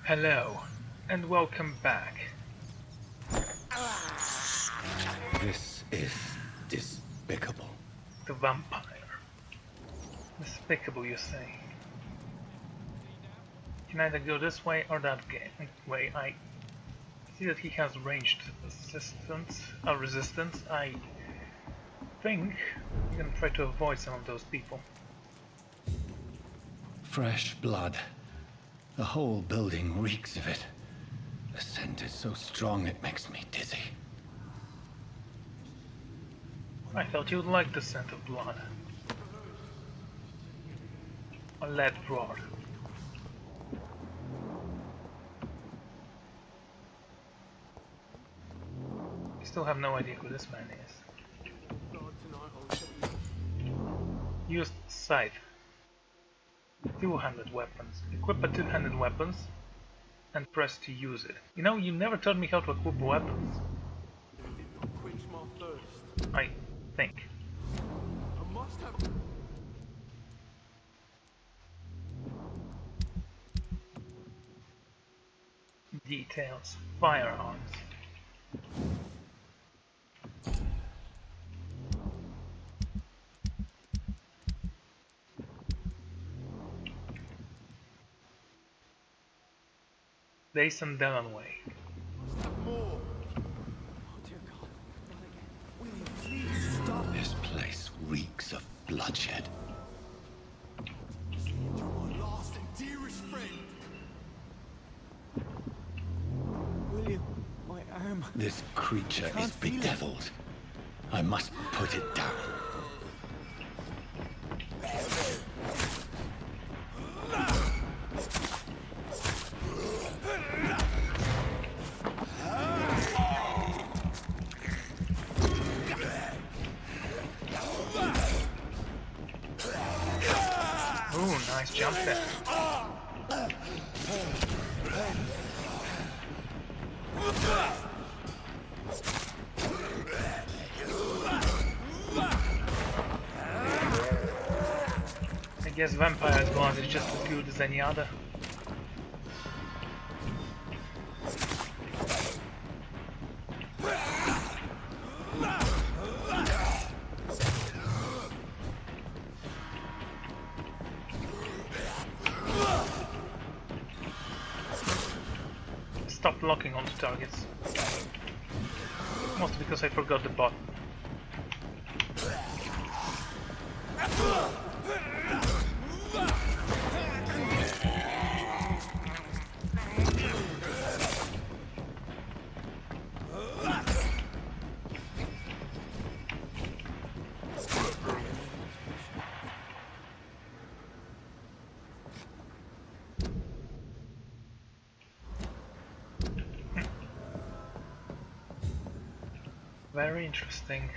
Hello, and welcome back. This is despicable. The vampire. Despicable, you say. You can either go this way or that way. I see that he has ranged resistance. I think I'm gonna try to avoid some of those people. Fresh blood. The whole building reeks of it. The scent is so strong it makes me dizzy. I thought you'd like the scent of blood. A lead rod. I still have no idea who this man is. Used scythe. Two-handed weapons. Equip a two-handed weapons and press to use it. You know, you never taught me how to equip weapons. I think. Details. Firearms. Jason Delonway. This place reeks of bloodshed. William, my arm. This creature is bedeviled. I must put it down. Ooh, nice jump there. I guess Vampire's blood is just as good as any other. Stop locking onto targets. Mostly because I forgot the button. Very interesting.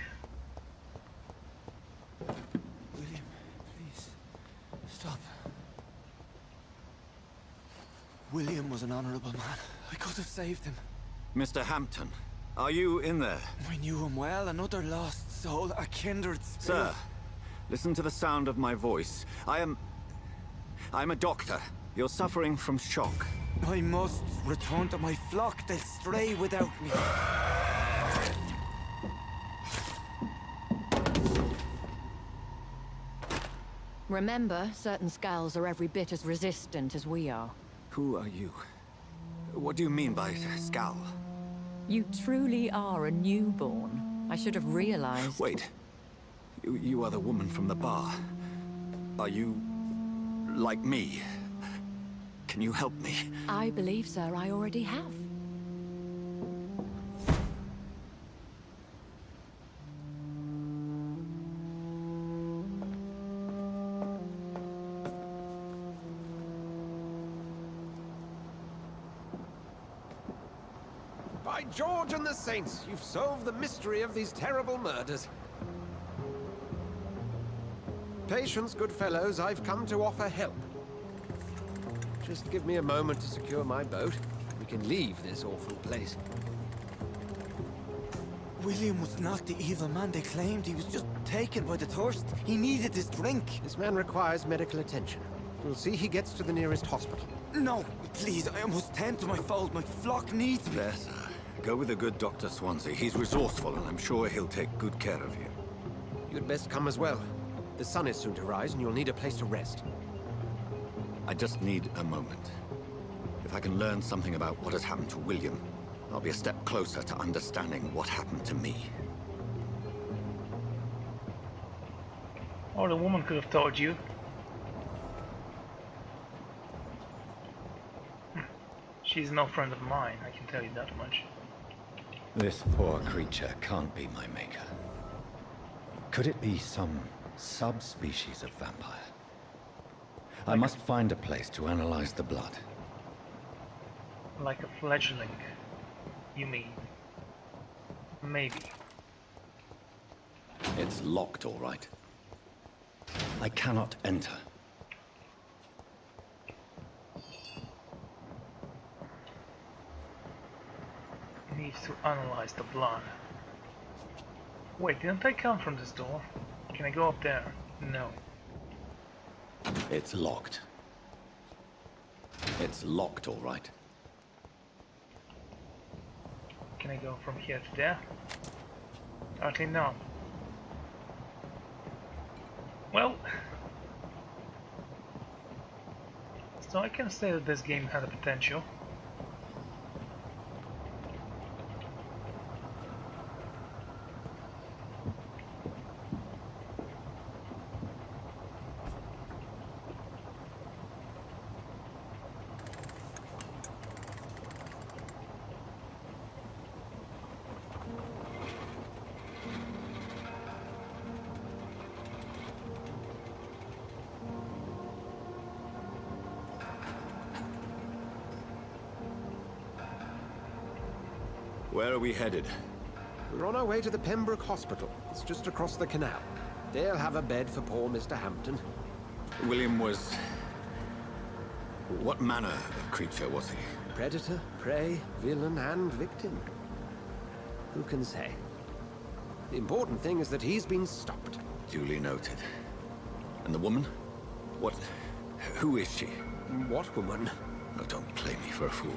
William, please, stop. William was an honorable man. I could have saved him. Mr. Hampton, are you in there? I knew him well, another lost soul, a kindred spirit. Sir, listen to the sound of my voice. I'm a doctor. You're suffering from shock. I must return to my flock. They'll stray without me. Remember, certain skulls are every bit as resistant as we are. Who are you? What do you mean by Skal? You truly are a newborn. I should have realized. Wait. You are the woman from the bar. Are you... like me? Can you help me? I believe, sir, I already have. By George and the Saints, you've solved the mystery of these terrible murders. Patience, good fellows, I've come to offer help. Just give me a moment to secure my boat. We can leave this awful place. William was not the evil man they claimed. He was just taken by the thirst. He needed this drink. This man requires medical attention. We'll see he gets to the nearest hospital. No, please, I almost tend to my fault. My flock needs me. There, sir. Go with the good Dr. Swansea. He's resourceful, and I'm sure he'll take good care of you. You'd best come as well. The sun is soon to rise, and you'll need a place to rest. I just need a moment. If I can learn something about what has happened to William, I'll be a step closer to understanding what happened to me. Or the woman could have told you. She's no friend of mine, I can tell you that much. This poor creature can't be my maker. Could it be some subspecies of vampire? I must find a place to analyze the blood. Like a fledgling, you mean? Maybe. It's locked, all right. I cannot enter. Needs to analyze the blood. Wait, didn't I come from this door? Can I go up there? No. It's locked. It's locked, all right. Can I go from here to there? Apparently not. Well, so I can say that this game had a potential. Where are we headed? We're on our way to the Pembroke Hospital. It's just across the canal. They'll have a bed for poor Mr. Hampton. William was... What manner of creature was he? Predator, prey, villain, and victim. Who can say? The important thing is that he's been stopped. Duly noted. And the woman? What... Who is she? What woman? Oh, don't play me for a fool.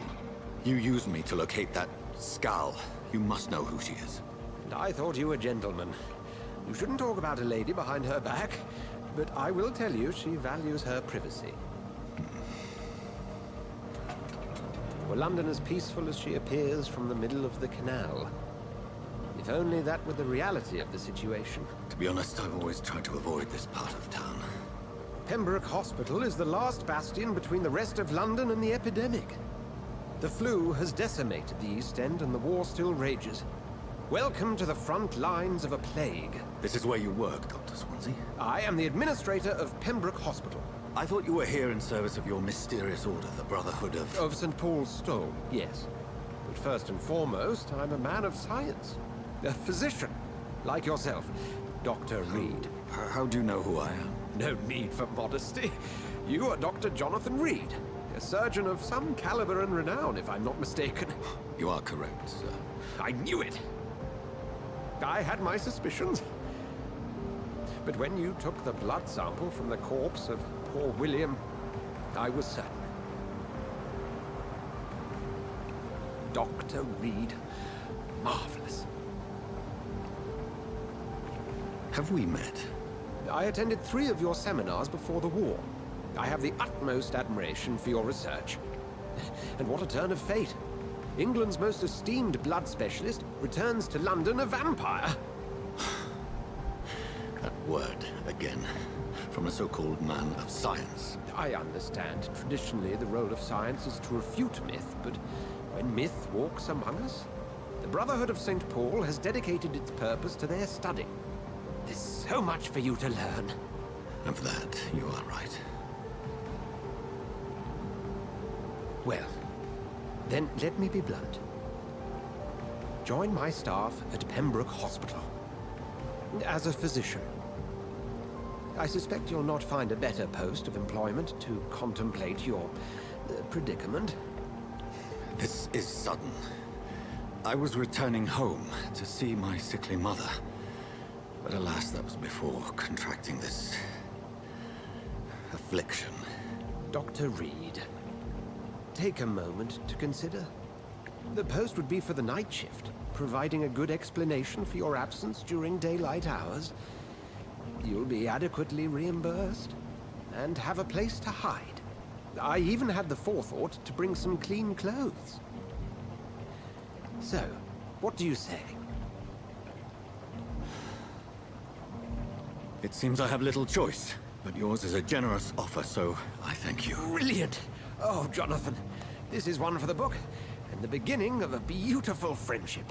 You used me to locate that skull. You must know who she is. And I thought you a gentleman. You shouldn't talk about a lady behind her back, but I will tell you she values her privacy. Were London as peaceful as she appears from the middle of the canal? If only that were the reality of the situation. To be honest, I've always tried to avoid this part of town. Pembroke Hospital is the last bastion between the rest of London and the epidemic. The flu has decimated the East End and the war still rages. Welcome to the front lines of a plague. This is where you work, Dr. Swansea? I am the administrator of Pembroke Hospital. I thought you were here in service of your mysterious order, the Brotherhood of... Of St. Paul's Stone, yes. But first and foremost, I'm a man of science. A physician, like yourself, Dr. Reed. How do you know who I am? No need for modesty. You are Dr. Jonathan Reed, a surgeon of some caliber and renown, if I'm not mistaken. You are correct, sir. I knew it! I had my suspicions. But when you took the blood sample from the corpse of poor William, I was certain. Dr. Reed. Marvelous. Have we met? I attended 3 of your seminars before the war. I have the utmost admiration for your research. And what a turn of fate. England's most esteemed blood specialist returns to London a vampire. That word, again. From a so-called man of science. I understand. Traditionally, the role of science is to refute myth, but when myth walks among us, the Brotherhood of St. Paul has dedicated its purpose to their study. There's so much for you to learn. Of that, you are right. Well, then let me be blunt. Join my staff at Pembroke Hospital. As a physician. I suspect you'll not find a better post of employment to contemplate your predicament. This is sudden. I was returning home to see my sickly mother. But alas, that was before contracting this... affliction. Dr. Reed, take a moment to consider. The post would be for the night shift, providing a good explanation for your absence during daylight hours. You'll be adequately reimbursed, and have a place to hide. I even had the forethought to bring some clean clothes. So, what do you say? It seems I have little choice, but yours is a generous offer, so I thank you. Brilliant! Oh, Jonathan, this is one for the book, and the beginning of a beautiful friendship.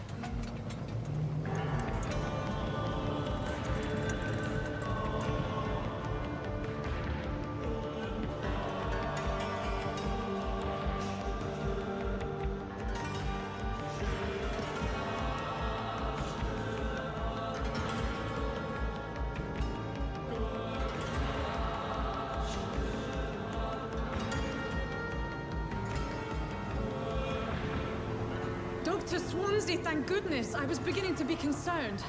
Dr. Swansea, thank goodness. I was beginning to be concerned.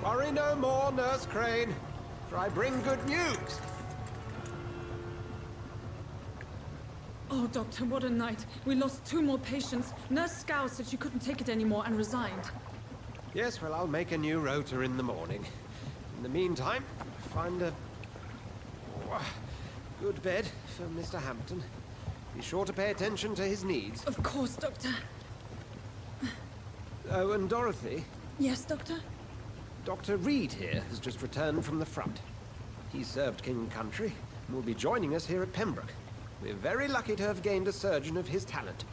Worry no more, Nurse Crane, for I bring good news. Oh, Doctor, what a night. We lost 2 more patients. Nurse Scow said she couldn't take it anymore and resigned. Yes, well, I'll make a new rota in the morning. In the meantime, find a good bed for Mr. Hampton. Be sure to pay attention to his needs. Of course, Doctor. Oh, and Dorothy, Yes, Doctor? Dr. Reed here has just returned from the front. He served King Country and will be joining us here at Pembroke. We're very lucky to have gained a surgeon of his talent,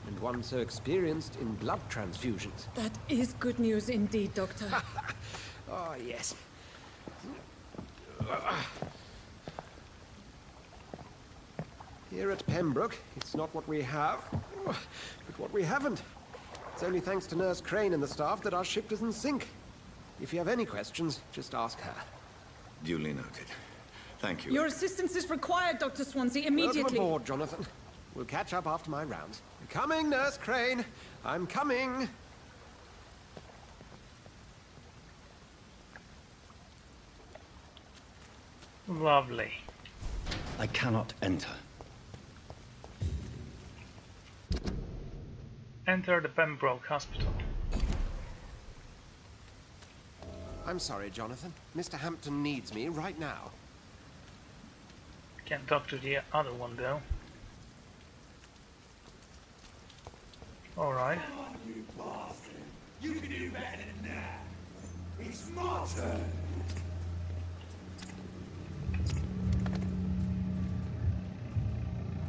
and one so experienced in blood transfusions. That is good news indeed, Doctor. Oh, yes. Here at Pembroke, it's not what we have, but what we haven't. It's only thanks to Nurse Crane and the staff that our ship doesn't sink. If you have any questions, just ask her. Duly noted. Thank you. Your assistance is required, Dr. Swansea, immediately. Welcome aboard, Jonathan. We'll catch up after my rounds. Coming, Nurse Crane. I'm coming. Lovely. I cannot enter. Enter the Pembroke Hospital. I'm sorry, Jonathan. Mr. Hampton needs me right now. Can't talk to the other one though. Alright. You bastard! You can do better than that! It's my turn!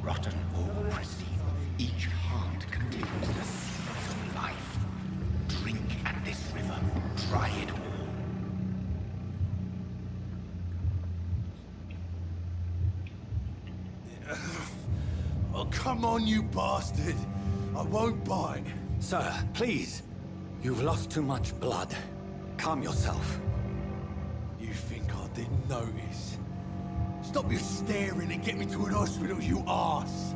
Rotten or pristine, each heart contains the secret of life. Drink at this river, try it all. Oh, come on, you bastard! I won't bite! Sir, please. You've lost too much blood. Calm yourself. You think I didn't notice? Stop your staring and get me to an hospital, you arse!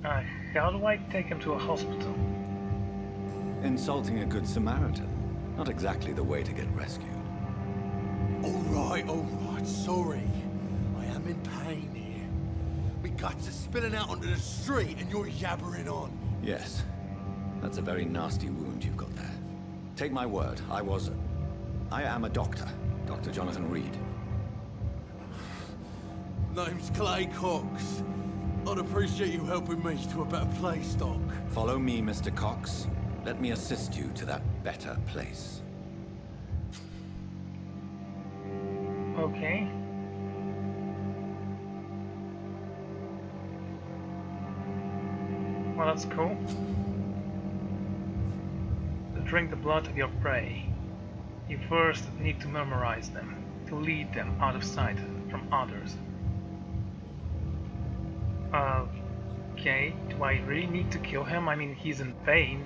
How do I take him to a hospital? Insulting a good Samaritan. Not exactly the way to get rescued. Alright, sorry. I am in pain here. My guts are spilling out onto the street and you're yabbering on. Yes. That's a very nasty wound you've got there. Take my word, I am a doctor. Dr. Jonathan Reed. Name's Clay Cox. I'd appreciate you helping me to a better place, Doc. Follow me, Mr. Cox. Let me assist you to that better place. Okay. Well, that's cool. To drink the blood of your prey, you first need to memorize them, to lead them out of sight from others. Okay, do I really need to kill him? I mean, he's in pain.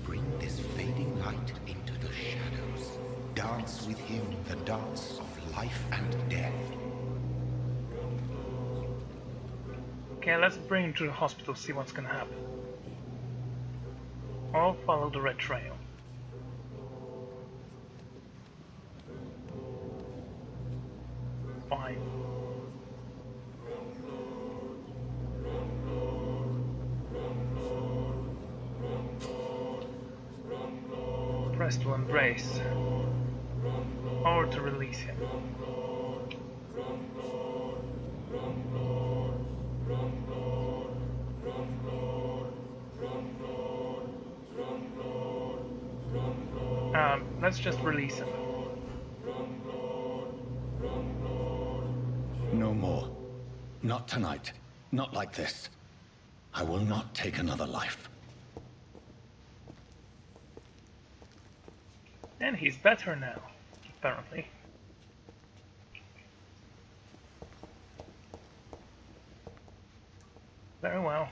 Bring this fading light into the shadows. Dance with him the dance of life and death. Okay, let's bring him to the hospital, see what's gonna happen. Or follow the red trail. Fine. Press to embrace. Or to release him. Let's just release him. No more. Not tonight. Not like this. I will not take another life. And he's better now, apparently. Very well.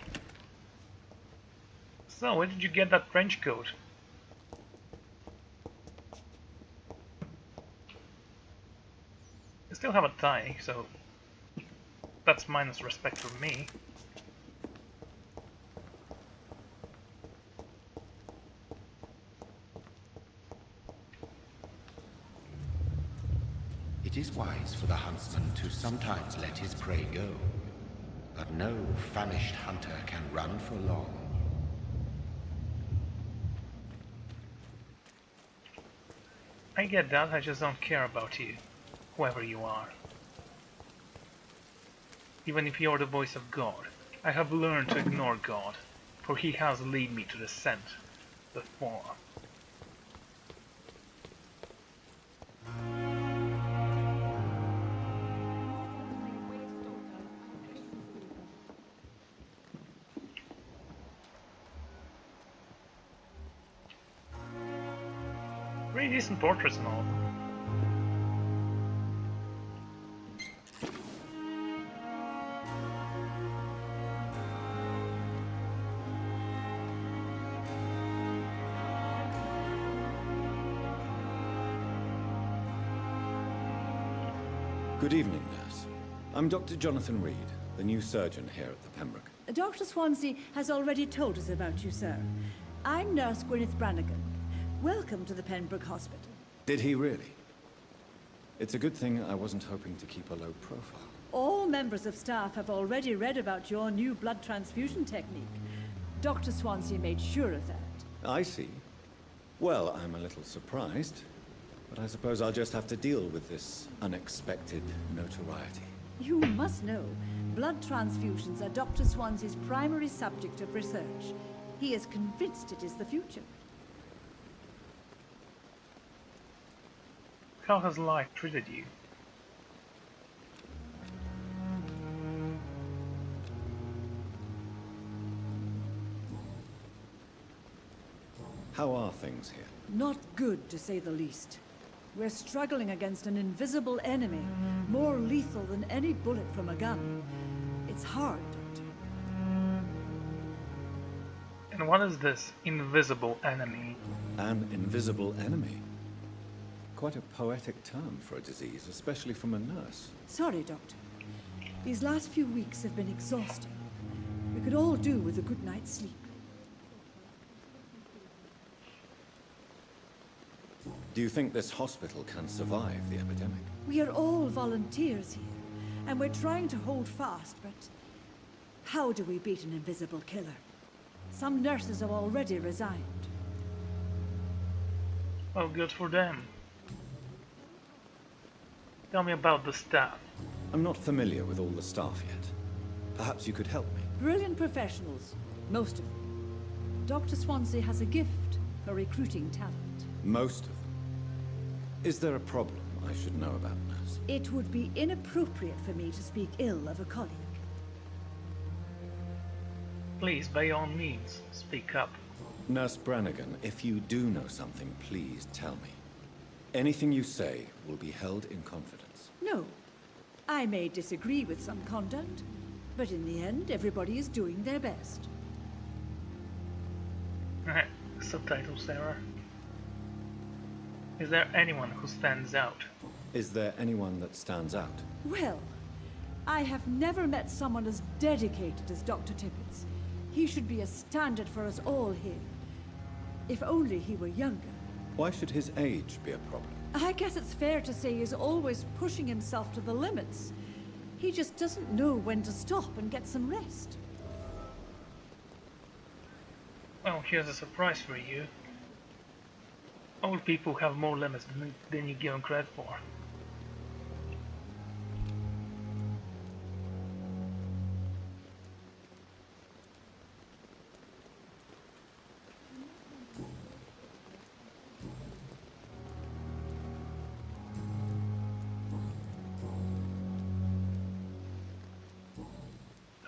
So, where did you get that trench coat? I still have a tie, so that's minus respect for me. It is wise for the huntsman to sometimes let his prey go, but no famished hunter can run for long. I get that, I just don't care about you, whoever you are. Even if you're the voice of God, I have learned to ignore God, for he has led me to the scent before. Pretty decent portraits and all. Good evening, nurse. I'm Dr. Jonathan Reed, the new surgeon here at the Pembroke. Dr. Swansea has already told us about you, sir. I'm Nurse Gwyneth Brannigan. Welcome to the Pembroke Hospital. Did he really? It's a good thing I wasn't hoping to keep a low profile. All members of staff have already read about your new blood transfusion technique. Dr. Swansea made sure of that. I see. Well, I'm a little surprised, but I suppose I'll just have to deal with this unexpected notoriety. You must know, blood transfusions are Dr. Swansea's primary subject of research. He is convinced it is the future. How has life treated you? How are things here? Not good, to say the least. We're struggling against an invisible enemy, more lethal than any bullet from a gun. It's hard, Doctor. And what is this invisible enemy? An invisible enemy? Quite a poetic term for a disease, especially from a nurse. Sorry, Doctor. These last few weeks have been exhausting. We could all do with a good night's sleep. Do you think this hospital can survive the epidemic? We are all volunteers here, and we're trying to hold fast, but how do we beat an invisible killer? Some nurses have already resigned. Oh, good for them. Tell me about the staff. I'm not familiar with all the staff yet. Perhaps you could help me. Brilliant professionals, most of them. Dr. Swansea has a gift for recruiting talent. Most of them. Is there a problem I should know about, nurse? It would be inappropriate for me to speak ill of a colleague. Please, by all means, speak up. Nurse Brannigan, if you do know something, please tell me. Anything you say will be held in confidence. No. I may disagree with some conduct, but in the end, everybody is doing their best. Subtitles error. Is there anyone who stands out? Is there anyone that stands out? Well, I have never met someone as dedicated as Dr. Tippets. He should be a standard for us all here. If only he were younger. Why should his age be a problem? I guess it's fair to say he's always pushing himself to the limits. He just doesn't know when to stop and get some rest. Well, here's a surprise for you. Old people have more limits than you give them credit for.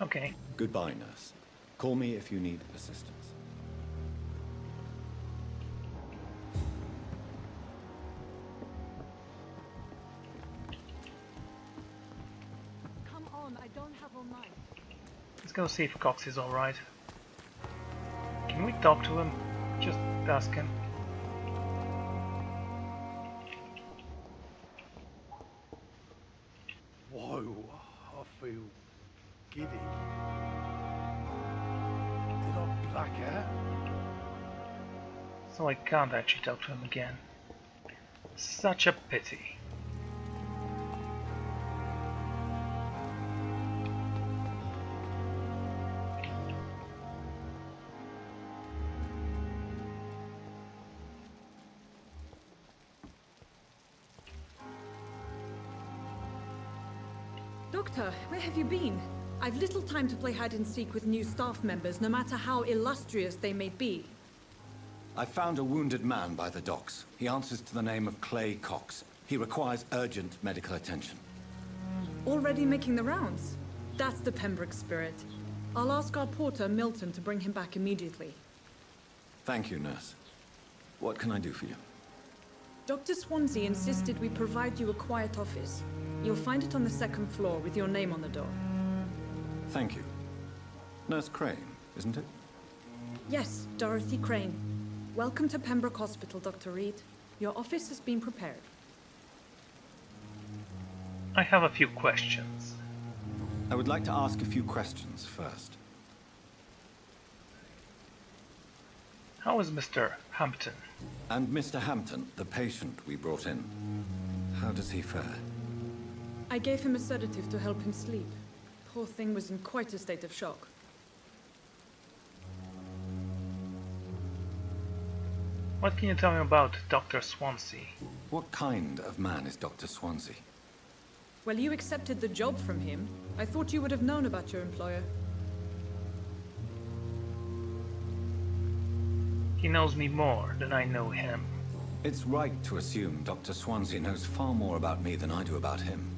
Okay. Goodbye, nurse. Call me if you need assistance. Come on, I don't have all night. Let's go see if Cox is alright. Can we talk to him? Just ask him. Whoa, I feel giddy. Did I black out? So I can't actually talk to him again. Such a pity. Doctor, where have you been? I've little time to play hide and seek with new staff members, no matter how illustrious they may be. I found a wounded man by the docks. He answers to the name of Clay Cox. He requires urgent medical attention. Already making the rounds? That's the Pembroke spirit. I'll ask our porter, Milton, to bring him back immediately. Thank you, nurse. What can I do for you? Dr. Swansea insisted we provide you a quiet office. You'll find it on the second floor with your name on the door. Thank you. Nurse Crane, isn't it? Yes, Dorothy Crane. Welcome to Pembroke Hospital, Dr. Reed. Your office has been prepared. I have a few questions. I would like to ask a few questions first. How is Mr. Hampton? And Mr. Hampton, the patient we brought in. How does he fare? I gave him a sedative to help him sleep. Poor thing was in quite a state of shock. What can you tell me about Dr. Swansea? What kind of man is Dr. Swansea? Well, you accepted the job from him. I thought you would have known about your employer. He knows me more than I know him. It's right to assume Dr. Swansea knows far more about me than I do about him.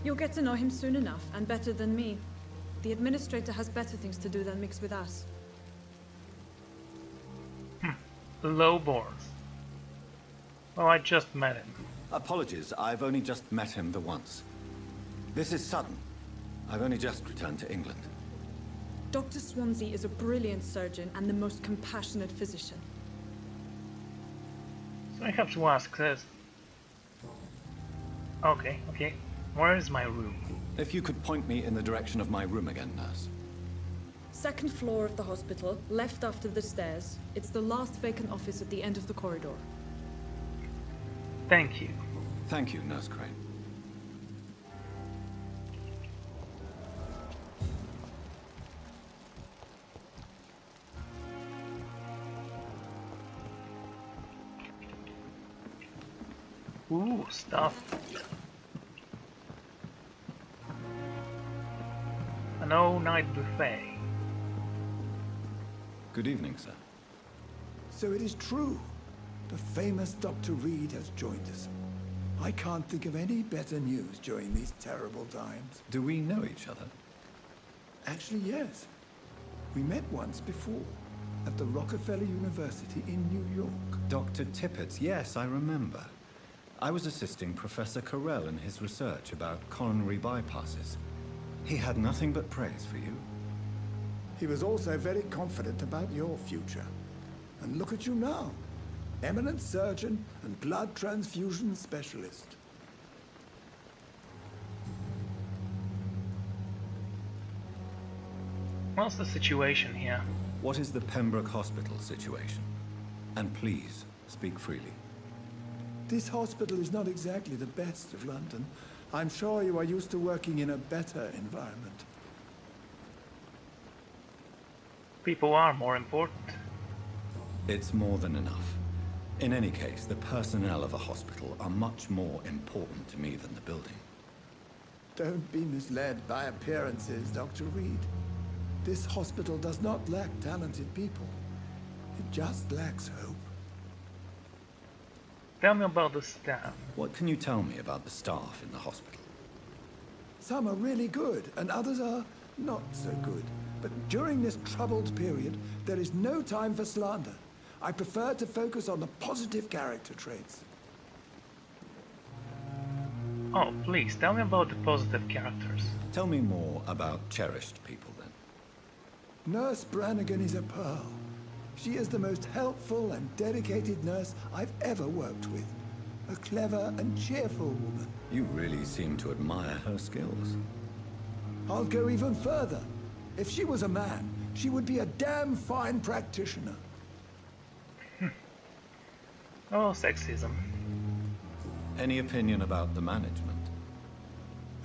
You'll get to know him soon enough, and better than me. The administrator has better things to do than mix with us. Lowborns. Well, I just met him. Apologies, I've only just met him the once. This is sudden. I've only just returned to England. Dr. Swansea is a brilliant surgeon and the most compassionate physician. So I have to ask this. Okay. Where is my room? If you could point me in the direction of my room again, nurse. Second floor of the hospital, left after the stairs. It's the last vacant office at the end of the corridor. Thank you. Thank you, Nurse Crane. Ooh, stuff. An all-night buffet. Good evening, sir. So it is true. The famous Dr. Reed has joined us. I can't think of any better news during these terrible times. Do we know each other? Actually, yes. We met once before, at the Rockefeller University in New York. Dr. Tippets, yes, I remember. I was assisting Professor Carell in his research about coronary bypasses. He had nothing but praise for you. He was also very confident about your future. And look at you now. Eminent surgeon and blood transfusion specialist. What's the situation here? What is the Pembroke Hospital situation? And please, speak freely. This hospital is not exactly the best of London. I'm sure you are used to working in a better environment. People are more important. It's more than enough. In any case, the personnel of a hospital are much more important to me than the building. Don't be misled by appearances, Dr. Reed. This hospital does not lack talented people. It just lacks hope. Tell me about the staff. What can you tell me about the staff in the hospital? Some are really good, and others are not so good. But during this troubled period, there is no time for slander. I prefer to focus on the positive character traits. Oh, please, tell me about the positive characters. Tell me more about cherished people, then. Nurse Brannigan is a pearl. She is the most helpful and dedicated nurse I've ever worked with. A clever and cheerful woman. You really seem to admire her skills. I'll go even further. If she was a man, she would be a damn fine practitioner. Oh, sexism. Any opinion about the management?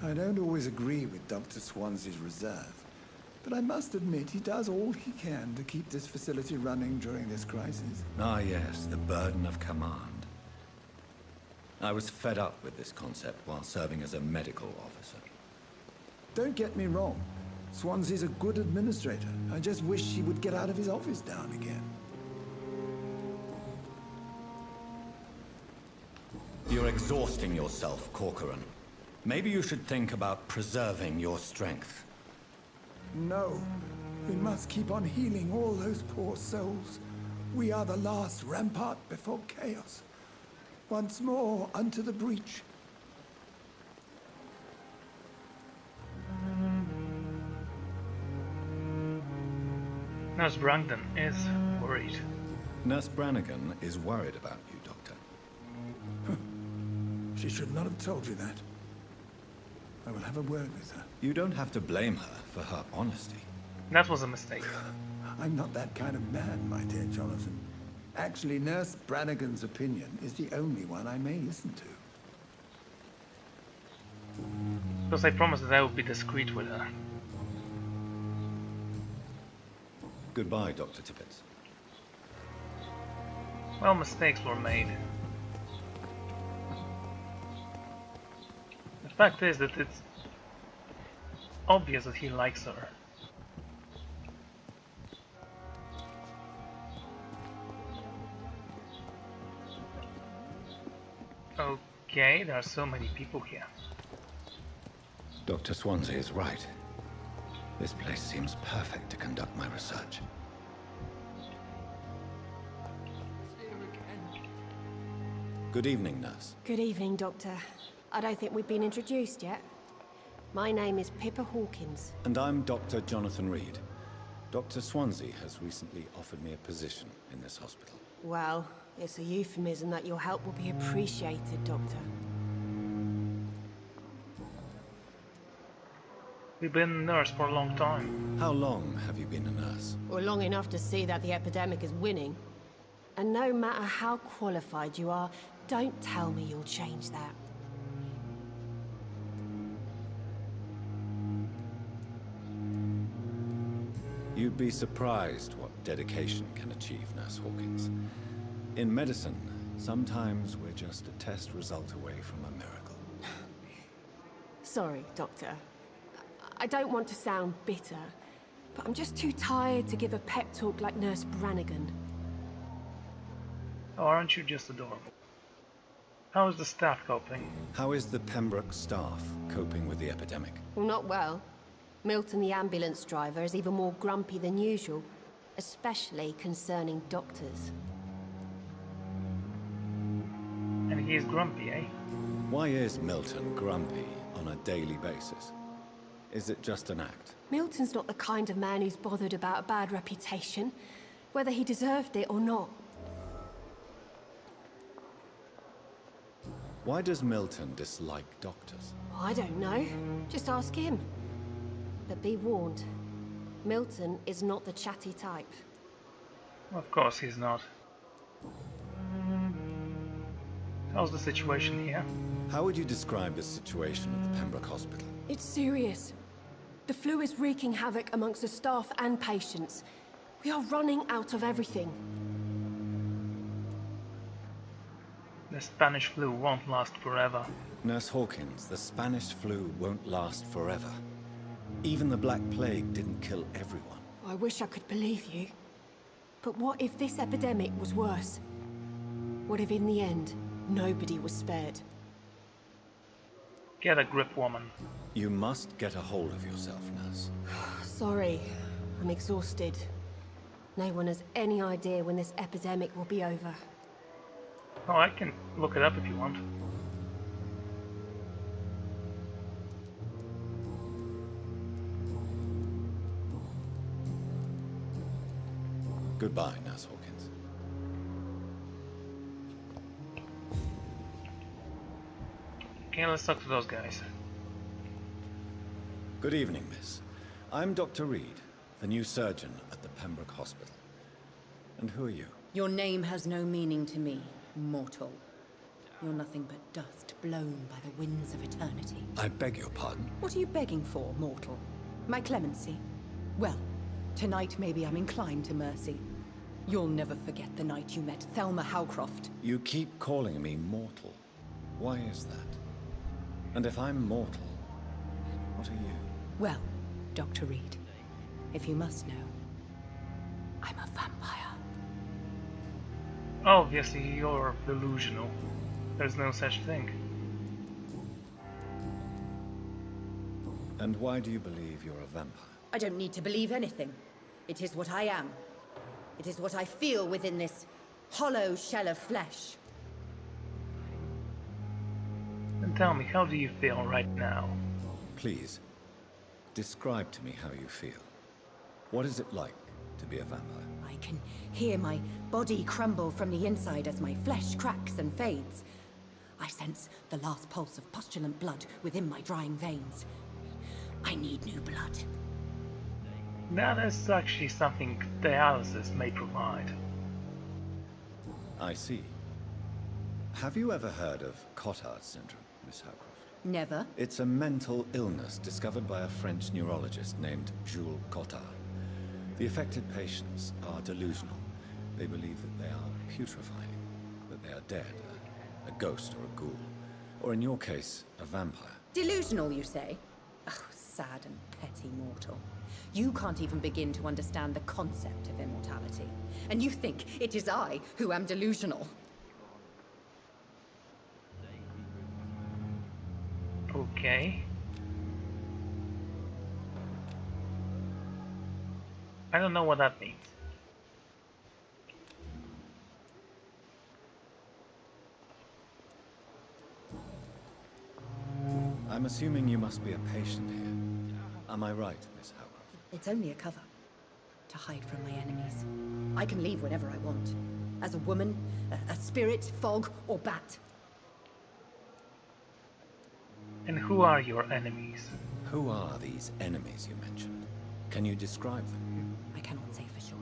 I don't always agree with Dr. Swansea's reserve, but I must admit he does all he can to keep this facility running during this crisis. Ah, yes, the burden of command. I was fed up with this concept while serving as a medical officer. Don't get me wrong. Swansea's a good administrator. I just wish he would get out of his office down again. You're exhausting yourself, Corcoran. Maybe you should think about preserving your strength. No. We must keep on healing all those poor souls. We are the last rampart before chaos. Once more, unto the breach. Nurse Brandon is worried. Nurse Brannigan is worried about you, Doctor. She should not have told you that. I will have a word with her. You don't have to blame her for her honesty. That was a mistake. I'm not that kind of man, my dear Jonathan. Actually, Nurse Brannigan's opinion is the only one I may listen to. Because I promised that I would be discreet with her. Goodbye, Dr. Tippett. Well, mistakes were made. The fact is that it's obvious that he likes her. Okay, there are so many people here. Dr. Swansea is right. This place seems perfect to conduct my research. Good evening, nurse. Good evening, Doctor. I don't think we've been introduced yet. My name is Pippa Hawkins. And I'm Dr. Jonathan Reed. Dr. Swansea has recently offered me a position in this hospital. Well, it's a euphemism that your help will be appreciated, Doctor. You've been a nurse for a long time. How long have you been a nurse? Well, long enough to see that the epidemic is winning. And no matter how qualified you are, don't tell me you'll change that. You'd be surprised what dedication can achieve, Nurse Hawkins. In medicine, sometimes we're just a test result away from a miracle. Sorry, Doctor. I don't want to sound bitter, but I'm just too tired to give a pep talk like Nurse Brannigan. Oh, aren't you just adorable? How is the staff coping? How is the Pembroke staff coping with the epidemic? Well, not well. Milton, the ambulance driver, is even more grumpy than usual, especially concerning doctors. And he is grumpy, eh? Why is Milton grumpy on a daily basis? Is it just an act? Milton's not the kind of man who's bothered about a bad reputation, whether he deserved it or not. Why does Milton dislike doctors? I don't know. Just ask him. But be warned. Milton is not the chatty type. Of course he's not. How's the situation here? How would you describe the situation at the Pembroke Hospital? It's serious. The flu is wreaking havoc amongst the staff and patients. We are running out of everything. The Spanish flu won't last forever. Nurse Hawkins, the Spanish flu won't last forever. Even the Black Plague didn't kill everyone. I wish I could believe you. But what if this epidemic was worse? What if in the end, nobody was spared? Get a grip, woman. You must get a hold of yourself, nurse. Sorry, I'm exhausted. No one has any idea when this epidemic will be over. Oh, I can look it up if you want. Goodbye, Nurse Hawkins. Okay, let's talk to those guys. Good evening, miss. I'm Dr. Reed, the new surgeon at the Pembroke Hospital. And who are you? Your name has no meaning to me, mortal. You're nothing but dust blown by the winds of eternity. I beg your pardon? What are you begging for, mortal? My clemency? Well, tonight maybe I'm inclined to mercy. You'll never forget the night you met Thelma Howcroft. You keep calling me mortal. Why is that? And if I'm mortal, what are you? Well, Dr. Reed, if you must know, I'm a vampire. Obviously, you're delusional. There's no such thing. And why do you believe you're a vampire? I don't need to believe anything. It is what I am. It is what I feel within this hollow shell of flesh. And tell me, how do you feel right now? Please, describe to me how you feel. What is it like to be a vampire? I can hear my body crumble from the inside as my flesh cracks and fades. I sense the last pulse of postulant blood within my drying veins. I need new blood. That is actually something dialysis may provide. I see. Have you ever heard of Cotard syndrome, Miss Howcroft? Never. It's a mental illness discovered by a French neurologist named Jules Cotard. The affected patients are delusional. They believe that they are putrefying, that they are dead, a ghost or a ghoul, or in your case, a vampire. Delusional, you say? Oh, sad and petty mortal. You can't even begin to understand the concept of immortality. And you think it is I who am delusional. Okay. I don't know what that means. I'm assuming you must be a patient here. Am I right, Miss Howcroft? It's only a cover. To hide from my enemies. I can leave whenever I want. As a woman, a spirit, fog, or bat. And who are your enemies? Who are these enemies you mentioned? Can you describe them? I cannot say for sure.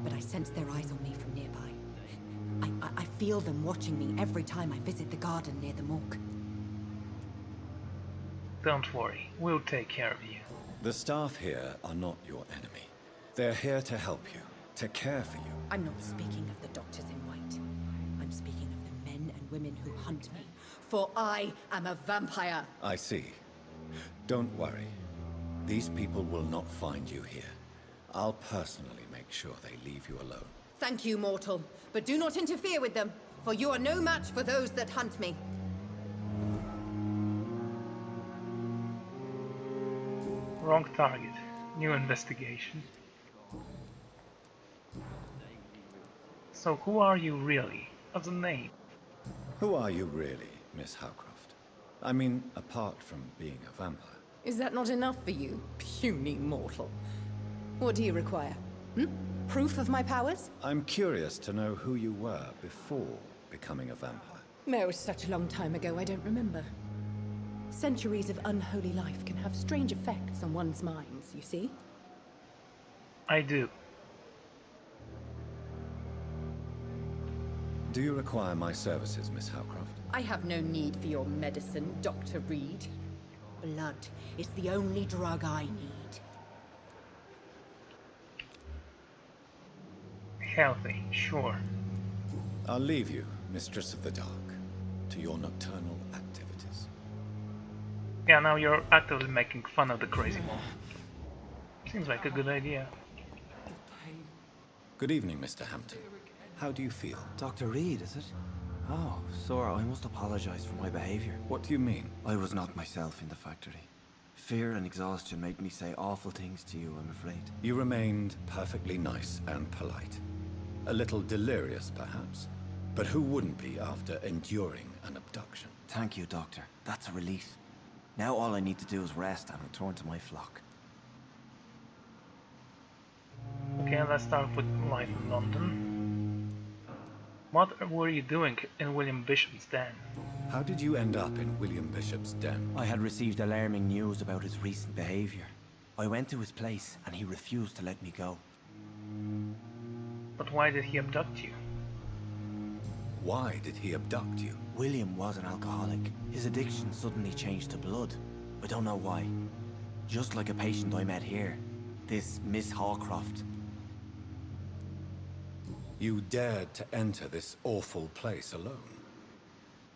But I sense their eyes on me from nearby. I feel them watching me every time I visit the garden near the morgue. Don't worry, we'll take care of you. The staff here are not your enemy. They're here to help you, to care for you. I'm not speaking of the doctors in white. I'm speaking of the men and women who hunt me. For I am a vampire. I see. Don't worry. These people will not find you here. I'll personally make sure they leave you alone. Thank you, mortal. But do not interfere with them, for you are no match for those that hunt me. Wrong target. New investigation. So who are you really? What's the name? Who are you really, Miss Howcroft? I mean, apart from being a vampire. Is that not enough for you, puny mortal? What do you require? Proof of my powers? I'm curious to know who you were before becoming a vampire. It was such a long time ago, I don't remember. Centuries of unholy life can have strange effects on one's minds, you see? I do. Do you require my services, Miss Howcroft? I have no need for your medicine, Dr. Reed. Blood is the only drug I need. Healthy, sure. I'll leave you, Mistress of the Dark, to your nocturnal activities. Yeah, now you're actively making fun of the crazy one. Seems like a good idea. Good evening, Mr. Hampton. How do you feel? Dr. Reed, is it? Oh, sir, I must apologize for my behavior. What do you mean? I was not myself in the factory. Fear and exhaustion made me say awful things to you, I'm afraid. You remained perfectly nice and polite. A little delirious, perhaps. But who wouldn't be after enduring an abduction? Thank you, Doctor. That's a relief. Now all I need to do is rest and return to my flock. Okay, let's start with life in London. What were you doing in William Bishop's den? How did you end up in William Bishop's den? I had received alarming news about his recent behavior. I went to his place and he refused to let me go. But why did he abduct you? Why did he abduct you? William was an alcoholic. His addiction suddenly changed to blood. I don't know why. Just like a patient I met here. This Miss Hawcroft. You dared to enter this awful place alone.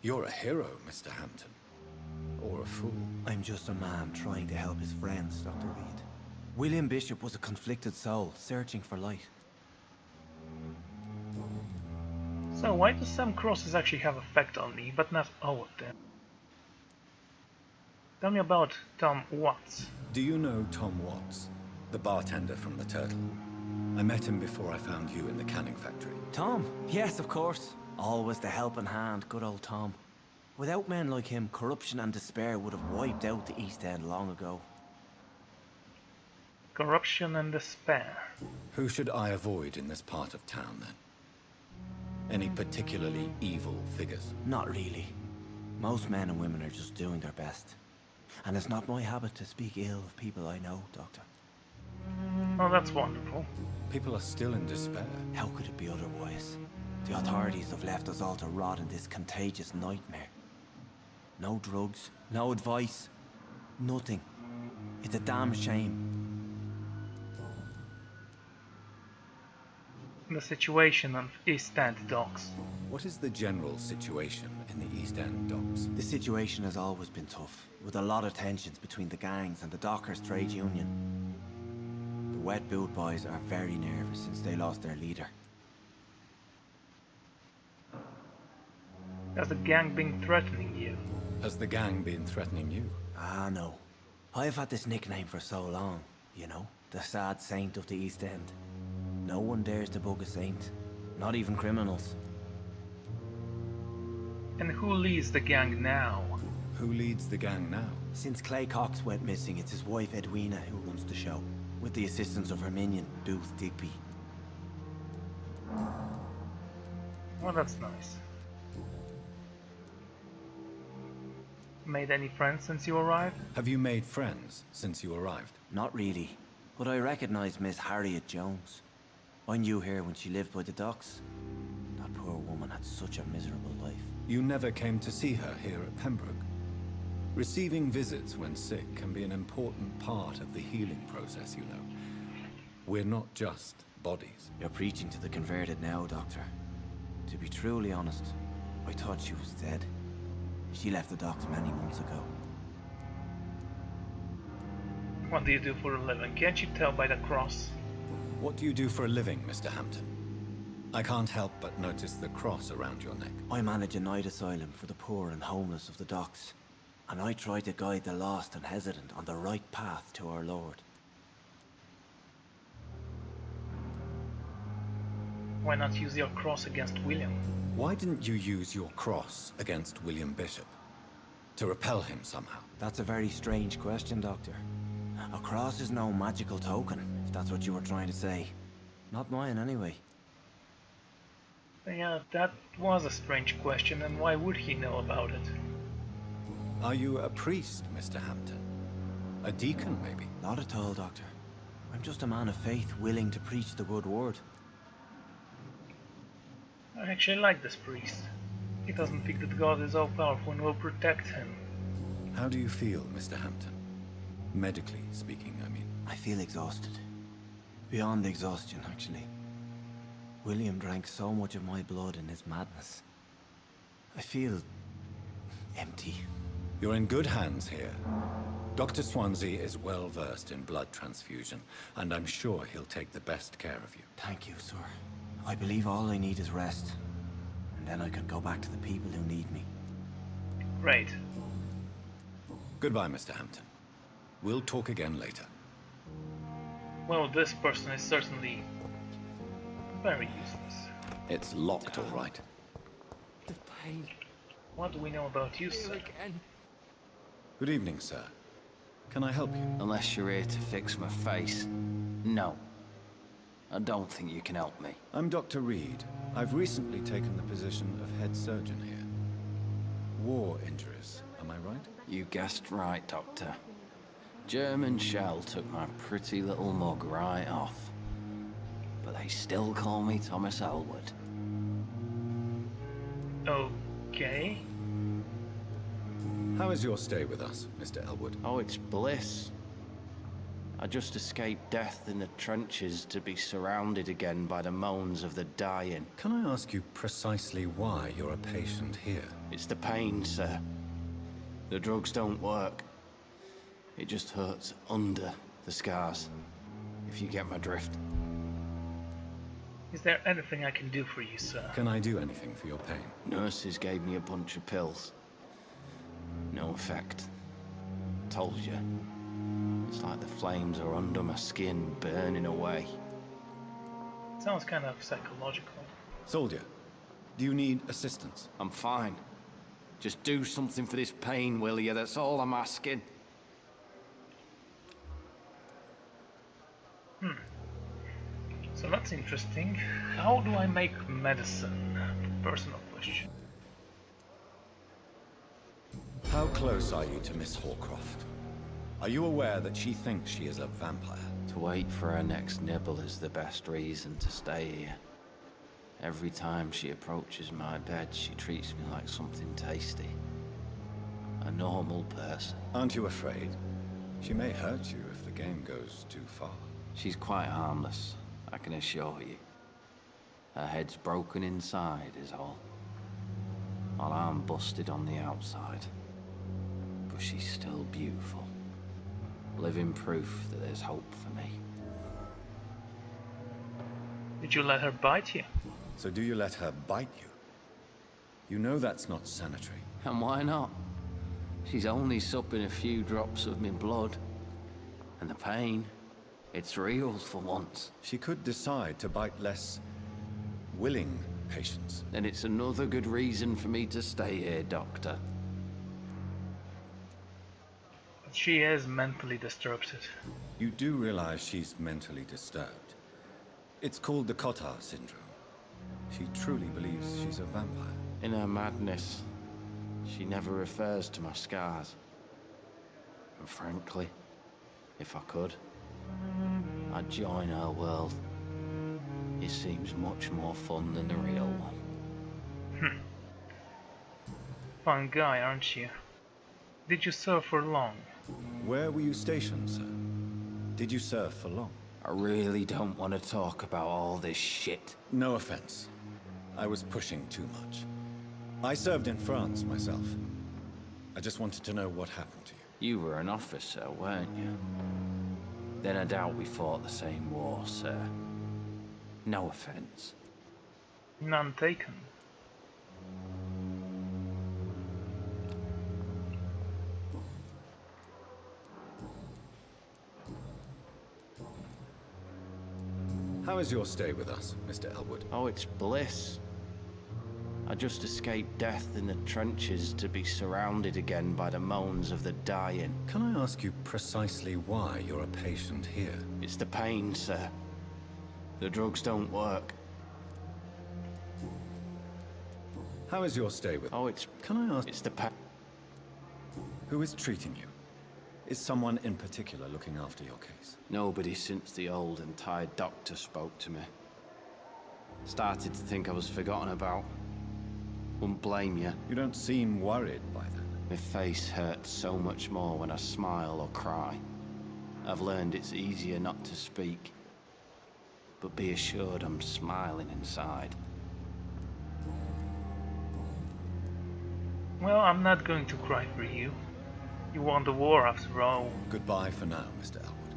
You're a hero, Mr. Hampton. Or a fool. I'm just a man trying to help his friends, Dr. Reed. William Bishop was a conflicted soul, searching for light. So why do some crosses actually have effect on me, but not all of them? Tell me about Tom Watts. Do you know Tom Watts? The bartender from the Turtle. I met him before I found you in the canning factory. Tom? Yes, of course. Always the helping hand, good old Tom. Without men like him, corruption and despair would have wiped out the East End long ago. Corruption and despair. Who should I avoid in this part of town, then? Any particularly evil figures? Not really. Most men and women are just doing their best. And it's not my habit to speak ill of people I know, Doctor. Oh, that's wonderful. People are still in despair. How could it be otherwise? The authorities have left us all to rot in this contagious nightmare. No drugs, no advice, nothing. It's a damn shame. The situation on East End docks. What is the general situation in the East End docks? The situation has always been tough, with a lot of tensions between the gangs and the dockers' trade union. The Wet Boot Boys are very nervous since they lost their leader. Has the gang been threatening you? Has the gang been threatening you? Ah, no. I've had this nickname for so long, you know, the sad saint of the East End. No one dares to bug a saint, not even criminals. And who leads the gang now? Who leads the gang now? Since Clay Cox went missing, it's his wife Edwina who runs the show, with the assistance of her minion, Booth Digby. Well, that's nice. Made any friends since you arrived? Have you made friends since you arrived? Not really, but I recognize Miss Harriet Jones. I knew her when she lived by the docks. That poor woman had such a miserable life. You never came to see her here at Pembroke? Receiving visits when sick can be an important part of the healing process, you know. We're not just bodies. You're preaching to the converted now, Doctor. To be truly honest, I thought she was dead. She left the docks many months ago. What do you do for a living? Can't you tell by the cross? What do you do for a living, Mr. Hampton? I can't help but notice the cross around your neck. I manage a night asylum for the poor and homeless of the docks. And I try to guide the lost and hesitant on the right path to our Lord. Why not use your cross against William? Why didn't you use your cross against William Bishop? To repel him somehow? That's a very strange question, Doctor. A cross is no magical token, if that's what you were trying to say. Not mine, anyway. Yeah, that was a strange question, and why would he know about it? Are you a priest, Mr. Hampton? A deacon, maybe? Not at all, Doctor. I'm just a man of faith willing to preach the good word. I actually like this priest. He doesn't think that God is all powerful and will protect him. How do you feel, Mr. Hampton? Medically speaking, I mean. I feel exhausted. Beyond exhaustion, actually. William drank so much of my blood in his madness. I feel empty. You're in good hands here. Dr. Swansea is well versed in blood transfusion, and I'm sure he'll take the best care of you. Thank you, sir. I believe all I need is rest. And then I can go back to the people who need me. Right. Goodbye, Mr. Hampton. We'll talk again later. Well, this person is certainly very useless. It's locked, all right. The pain. What do we know about you, sir? Good evening, sir. Can I help you? Unless you're here to fix my face. No. I don't think you can help me. I'm Dr. Reed. I've recently taken the position of head surgeon here. War injuries, am I right? You guessed right, Doctor. German shell took my pretty little mug right off. But they still call me Thomas Elwood. Okay. How is your stay with us, Mr. Elwood? Oh, it's bliss. I just escaped death in the trenches to be surrounded again by the moans of the dying. Can I ask you precisely why you're a patient here? It's the pain, sir. The drugs don't work. It just hurts under the scars, if you get my drift. Is there anything I can do for you, sir? Can I do anything for your pain? Nurses gave me a bunch of pills. No effect. Told you. It's like the flames are under my skin, burning away. Sounds kind of psychological. Soldier, do you need assistance? I'm fine. Just do something for this pain, will you? That's all I'm asking. So that's interesting. How do I make medicine? Personal question. How close are you to Miss Horcroft? Are you aware that she thinks she is a vampire? To wait for her next nibble is the best reason to stay here. Every time she approaches my bed, she treats me like something tasty. A normal person. Aren't you afraid? She may hurt you if the game goes too far. She's quite harmless, I can assure you. Her head's broken inside is all. While I'm busted on the outside. But she's still beautiful. Living proof that there's hope for me. Did you let her bite you? So do you let her bite you? You know that's not sanitary. And why not? She's only supping a few drops of me blood. And the pain, it's real for once. She could decide to bite less willing patients. Then it's another good reason for me to stay here, Doctor. But she is mentally disturbed. You do realize she's mentally disturbed. It's called the Cotard syndrome. She truly believes she's a vampire. In her madness, she never refers to my scars. And frankly, if I could, I'd join her world. It seems much more fun than the real one. Fun guy, aren't you? Did you serve for long? Where were you stationed, sir? Did you serve for long? I really don't want to talk about all this shit. No offense. I was pushing too much. I served in France myself. I just wanted to know what happened to you. You were an officer, weren't you? Then I doubt we fought the same war, sir. No offense. None taken. How is your stay with us, Mr. Elwood? Oh, it's bliss. I just escaped death in the trenches to be surrounded again by the moans of the dying. Can I ask you precisely why you're a patient here? It's the pain, sir. The drugs don't work. How is your stay with... Oh, it's... Can I ask... It's the pain. Who is treating you? Is someone in particular looking after your case? Nobody since the old and tired doctor spoke to me. Started to think I was forgotten about. Wouldn't blame you. You don't seem worried by that. My face hurts so much more when I smile or cry. I've learned it's easier not to speak. But be assured I'm smiling inside. Well, I'm not going to cry for you. You won the war after all. Goodbye for now, Mr. Elwood.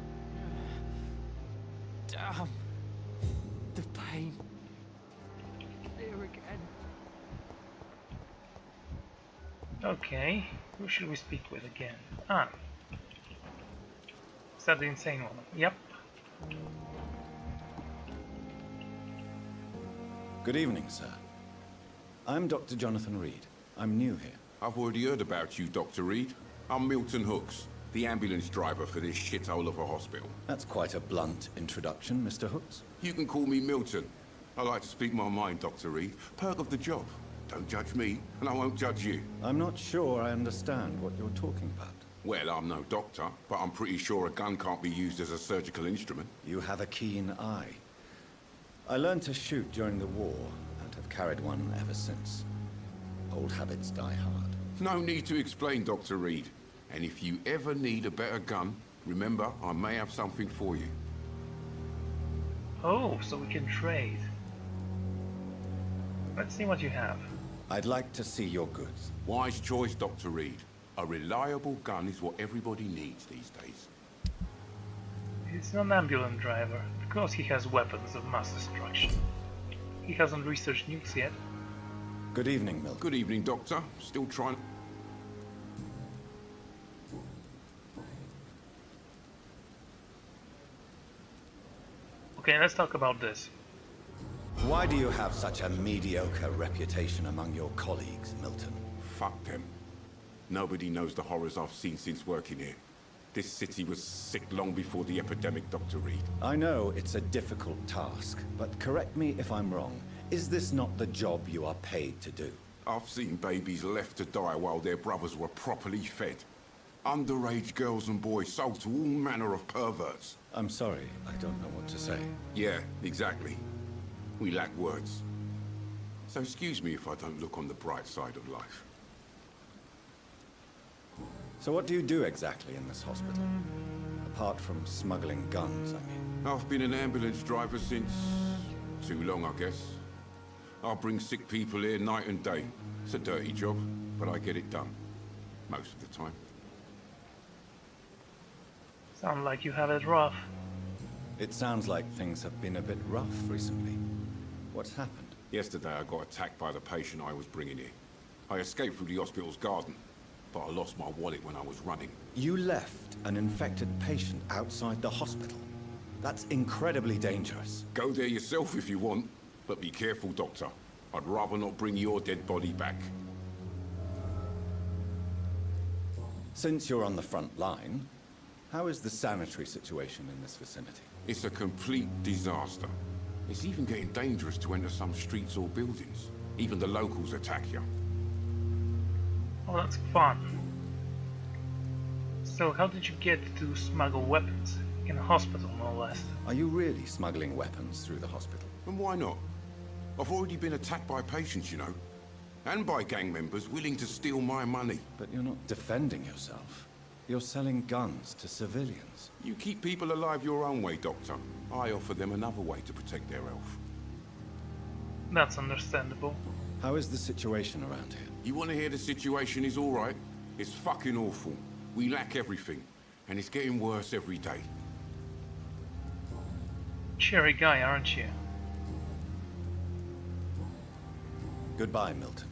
Damn. The pain. There again. Okay, who should we speak with again? Ah. Is that the insane woman? Yep. Good evening, sir. I'm Dr. Jonathan Reed. I'm new here. I've already heard about you, Dr. Reed. I'm Milton Hooks, the ambulance driver for this shithole of a hospital. That's quite a blunt introduction, Mr. Hooks. You can call me Milton. I like to speak my mind, Dr. Reed. Perk of the job. Don't judge me, and I won't judge you. I'm not sure I understand what you're talking about. Well, I'm no doctor, but I'm pretty sure a gun can't be used as a surgical instrument. You have a keen eye. I learned to shoot during the war, and have carried one ever since. Old habits die hard. No need to explain, Dr. Reed. And if you ever need a better gun, remember, I may have something for you. Oh, so we can trade. Let's see what you have. I'd like to see your goods. Wise choice, Dr. Reed. A reliable gun is what everybody needs these days. He's an ambulance driver, because he has weapons of mass destruction. He hasn't researched nukes yet. Good evening, Milton. Good evening, Doctor. Still trying... Okay, let's talk about this. Why do you have such a mediocre reputation among your colleagues, Milton? Fuck them. Nobody knows the horrors I've seen since working here. This city was sick long before the epidemic, Dr. Reed. I know it's a difficult task, but correct me if I'm wrong. Is this not the job you are paid to do? I've seen babies left to die while their brothers were properly fed. Underage girls and boys sold to all manner of perverts. I'm sorry, I don't know what to say. Yeah, exactly. We lack words. So excuse me if I don't look on the bright side of life. So what do you do exactly in this hospital? Apart from smuggling guns, I mean. I've been an ambulance driver since... too long, I guess. I bring sick people here night and day. It's a dirty job, but I get it done. Most of the time. Sound like you have it rough. It sounds like things have been a bit rough recently. What's happened? Yesterday I got attacked by the patient I was bringing here. I escaped through the hospital's garden, but I lost my wallet when I was running. You left an infected patient outside the hospital? That's incredibly dangerous. Go there yourself if you want, but be careful, Doctor. I'd rather not bring your dead body back. Since you're on the front line, how is the sanitary situation in this vicinity? It's a complete disaster. It's even getting dangerous to enter some streets or buildings. Even the locals attack you. Oh, that's fun. So how did you get to smuggle weapons? In a hospital, no less. Are you really smuggling weapons through the hospital? And why not? I've already been attacked by patients, you know. And by gang members willing to steal my money. But you're not defending yourself. You're selling guns to civilians. You keep people alive your own way, Doctor. I offer them another way to protect their health. That's understandable. How is the situation around here? You want to hear the situation is all right? It's fucking awful. We lack everything, and it's getting worse every day. Cheery guy, aren't you? Goodbye, Milton.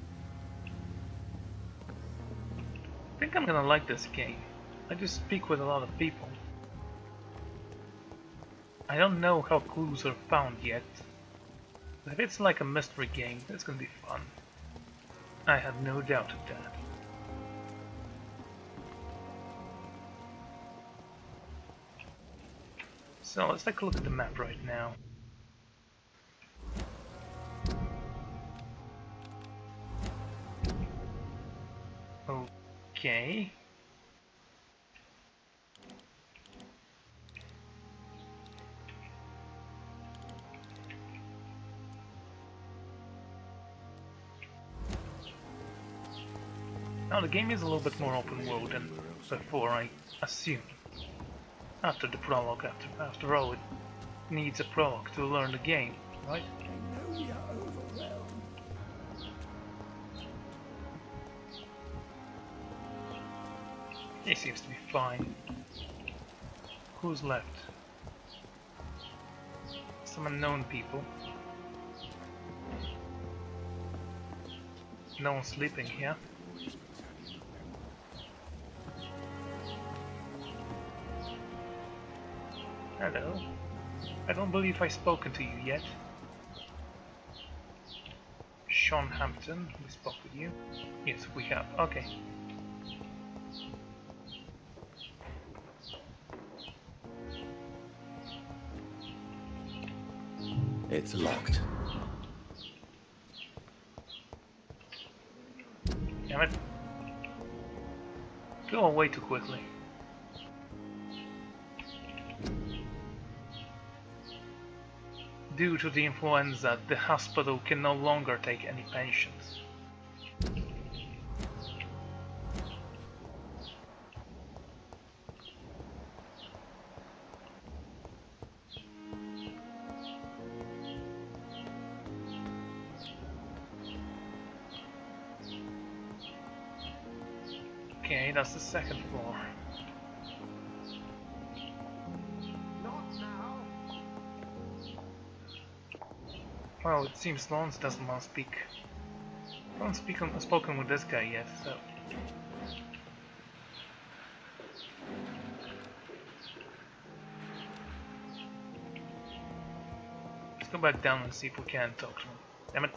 I think I'm gonna like this game. I just speak with a lot of people. I don't know how clues are found yet. But if it's like a mystery game, it's gonna be fun. I have no doubt of that. So let's take a look at the map right now. Okay. Well, the game is a little bit more open world than before, I assume. After the prologue, after all, it needs a prologue to learn the game, right? I know we are overwhelmed. He seems to be fine. Who's left? Some unknown people. No one sleeping here. Hello. I don't believe I've spoken to you yet. Sean Hampton, we spoke with you. Yes, we have. Okay. It's locked. Damn it. Go away too quickly. Due to the influenza, the hospital can no longer take any patients. Okay, that's the second floor. Well, it seems Lawrence doesn't want to speak. I haven't spoken with this guy yet, so... Let's go back down and see if we can talk to him. Damn it.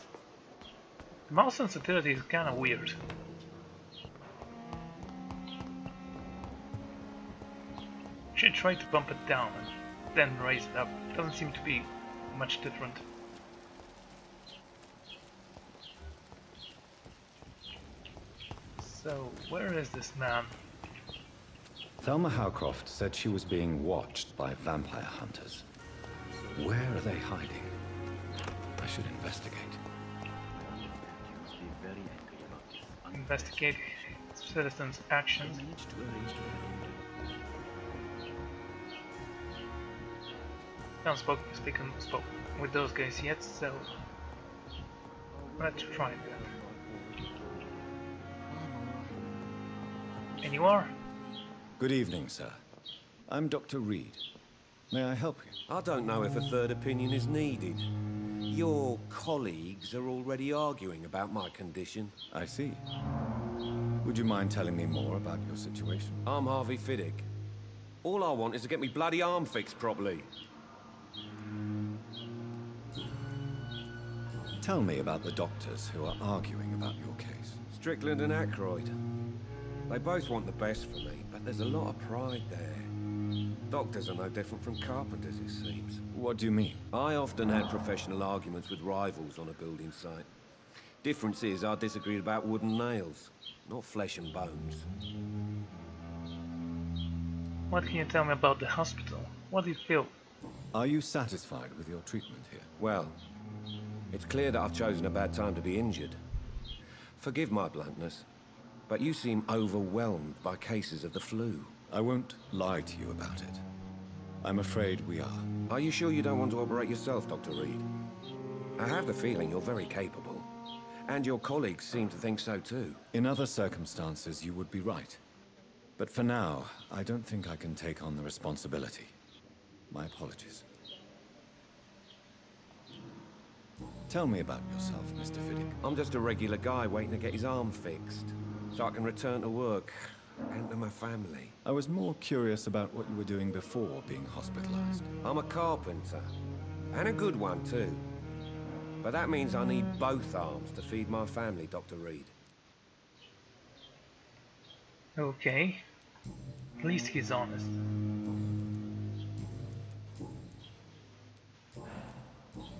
The mouse sensitivity is kinda weird. Should try to bump it down and then raise it up. It doesn't seem to be much different. So, where is this man? Thelma Howcroft said she was being watched by vampire hunters. Where are they hiding? I should investigate. Investigate citizens' actions. Haven't spoken with those guys yet, so let's try that. And you are? Good evening, sir. I'm Dr. Reed. May I help you? I don't know if a third opinion is needed. Your colleagues are already arguing about my condition. I see. Would you mind telling me more about your situation? I'm Harvey Fiddick. All I want is to get me bloody arm fixed properly. Tell me about the doctors who are arguing about your case. Strickland and Aykroyd. They both want the best for me, but there's a lot of pride there. Doctors are no different from carpenters, it seems. What do you mean? I often had professional arguments with rivals on a building site. Difference is I disagreed about wooden nails, not flesh and bones. What can you tell me about the hospital? What do you feel? Are you satisfied with your treatment here? Well, it's clear that I've chosen a bad time to be injured. Forgive my bluntness, but you seem overwhelmed by cases of the flu. I won't lie to you about it. I'm afraid we are. Are you sure you don't want to operate yourself, Dr. Reed? I have the feeling you're very capable. And your colleagues seem to think so too. In other circumstances, you would be right. But for now, I don't think I can take on the responsibility. My apologies. Tell me about yourself, Mr. Fiddick. I'm just a regular guy waiting to get his arm fixed, so I can return to work and to my family. I was more curious about what you were doing before being hospitalized. I'm a carpenter, and a good one too. But that means I need both arms to feed my family, Dr. Reed. Okay. At least he's honest.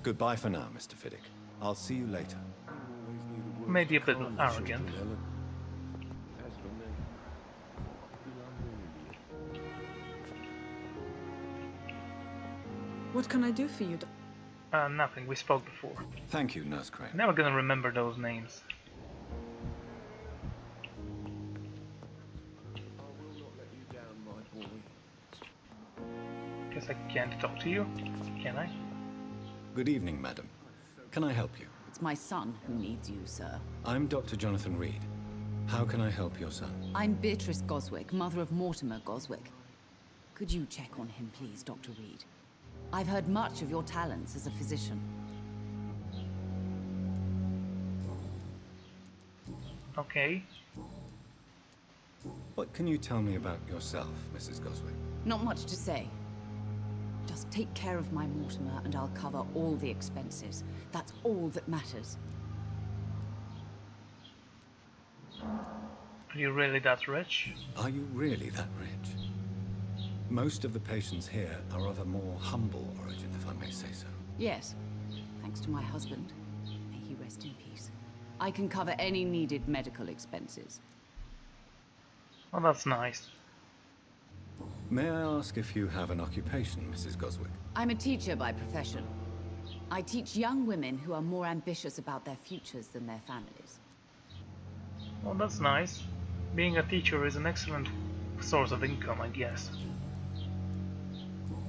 Goodbye for now, Mr. Fiddick. I'll see you later. Maybe a bit arrogant. What can I do for you? Nothing. We spoke before. Thank you, Nurse Crane. Never gonna remember those names. guess I can't talk to you, can I? Good evening, madam. Can I help you? It's my son who needs you, sir. I'm Dr. Jonathan Reed. How can I help your son? I'm Beatrice Goswick, mother of Mortimer Goswick. Could you check on him, please, Dr. Reed? I've heard much of your talents as a physician. Okay. What can you tell me about yourself, Mrs. Goswick? Not much to say. Just take care of my Mortimer and I'll cover all the expenses. That's all that matters. Are you really that rich? Are you really that rich? Most of the patients here are of a more humble origin, if I may say so. Yes, thanks to my husband. May he rest in peace. I can cover any needed medical expenses. Well, that's nice. May I ask if you have an occupation, Mrs. Goswick? I'm a teacher by profession. I teach young women who are more ambitious about their futures than their families. Well, that's nice. Being a teacher is an excellent source of income, I guess.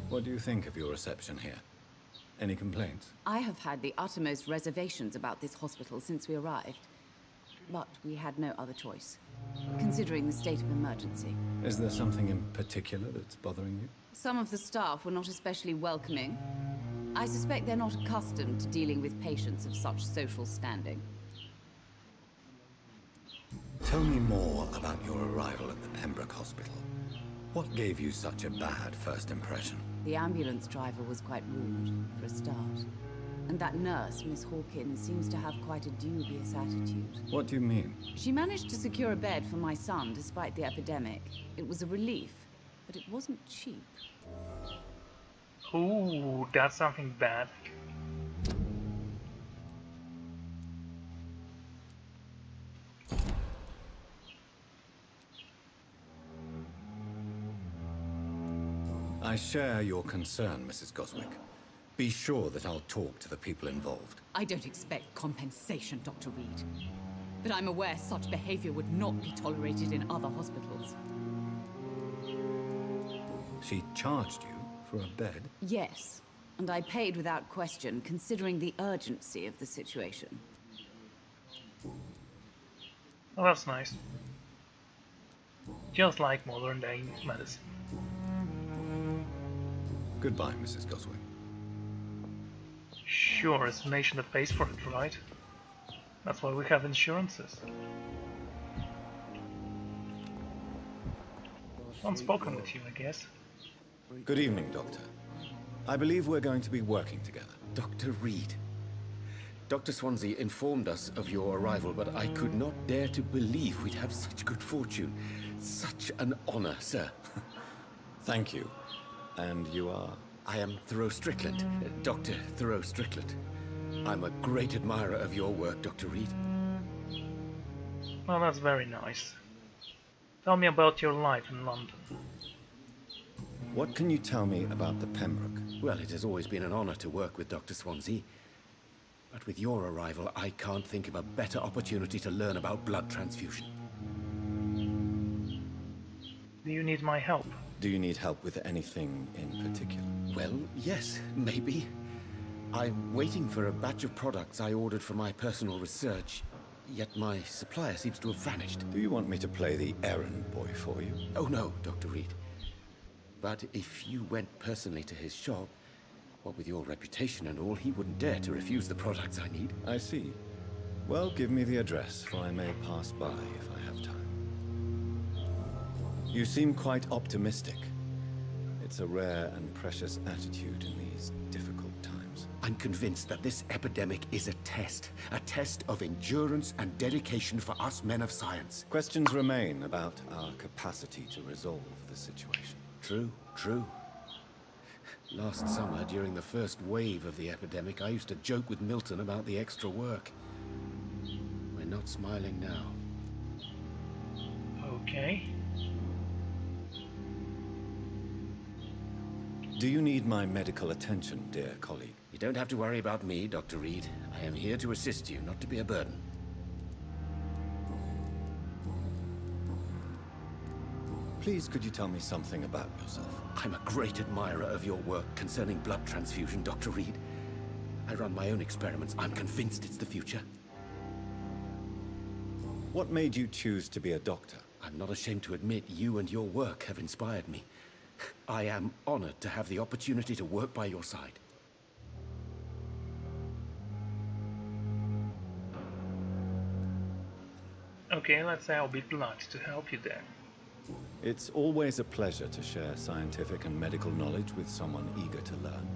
What do you think of your reception here? Any complaints? I have had the uttermost reservations about this hospital since we arrived. But we had no other choice, considering the state of emergency. Is there something in particular that's bothering you? Some of the staff were not especially welcoming. I suspect they're not accustomed to dealing with patients of such social standing. Tell me more about your arrival at the Pembroke Hospital. What gave you such a bad first impression? The ambulance driver was quite rude, for a start. And that nurse, Miss Hawkins, seems to have quite a dubious attitude. What do you mean? She managed to secure a bed for my son despite the epidemic. It was a relief, but it wasn't cheap. Ooh, that's something bad. I share your concern, Mrs. Goswick. Be sure that I'll talk to the people involved. I don't expect compensation, Dr. Reed. But I'm aware such behavior would not be tolerated in other hospitals. She charged you for a bed? Yes, and I paid without question, considering the urgency of the situation. Well, that's nice. Just like modern day medicine. Goodbye, Mrs. Goswick. Sure, it's the nation that pays for it, right? That's why we have insurances. Unspoken with you, I guess. Good evening, Doctor. I believe we're going to be working together. Dr. Reed. Dr. Swansea informed us of your arrival, but I could not dare to believe we'd have such good fortune. Such an honor, sir. Thank you. And you are? I am Thoreau Strickland, Dr. Thoreau Strickland. I'm a great admirer of your work, Dr. Reed. Well, that's very nice. Tell me about your life in London. What can you tell me about the Pembroke? Well, it has always been an honor to work with Dr. Swansea. But with your arrival, I can't think of a better opportunity to learn about blood transfusion. Do you need my help? Do you need help with anything in particular? Well, yes, maybe. I'm waiting for a batch of products I ordered for my personal research, yet my supplier seems to have vanished. Do you want me to play the errand boy for you? Oh no, Dr. Reed. But if you went personally to his shop, what with your reputation and all, he wouldn't dare to refuse the products I need. I see. Well, give me the address, for I may pass by if I have time. You seem quite optimistic. It's a rare and precious attitude in these difficult times. I'm convinced that this epidemic is a test of endurance and dedication for us men of science. Questions remain about our capacity to resolve the situation. True, true. Last summer, during the first wave of the epidemic, I used to joke with Milton about the extra work. We're not smiling now. Okay. Do you need my medical attention, dear colleague? You don't have to worry about me, Dr. Reed. I am here to assist you, not to be a burden. Please, could you tell me something about yourself? I'm a great admirer of your work concerning blood transfusion, Dr. Reed. I run my own experiments. I'm convinced it's the future. What made you choose to be a doctor? I'm not ashamed to admit you and your work have inspired me. I am honored to have the opportunity to work by your side. Okay, let's say I'll be glad to help you then. It's always a pleasure to share scientific and medical knowledge with someone eager to learn.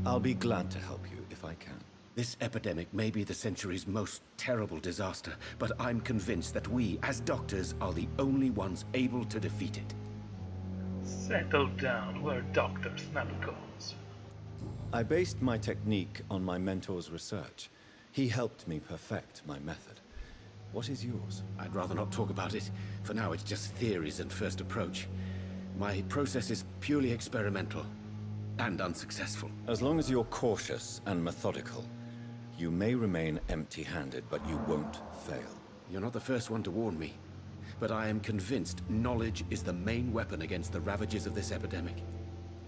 I'll be glad to help you if I can. This epidemic may be the century's most terrible disaster, but I'm convinced that we, as doctors, are the only ones able to defeat it. Settle down, we're doctors, not gods. I based my technique on my mentor's research. He helped me perfect my method. What is yours? I'd rather not talk about it. For now, it's just theories and first approach. My process is purely experimental and unsuccessful. As long as you're cautious and methodical, you may remain empty-handed, but you won't fail. You're not the first one to warn me, but I am convinced knowledge is the main weapon against the ravages of this epidemic.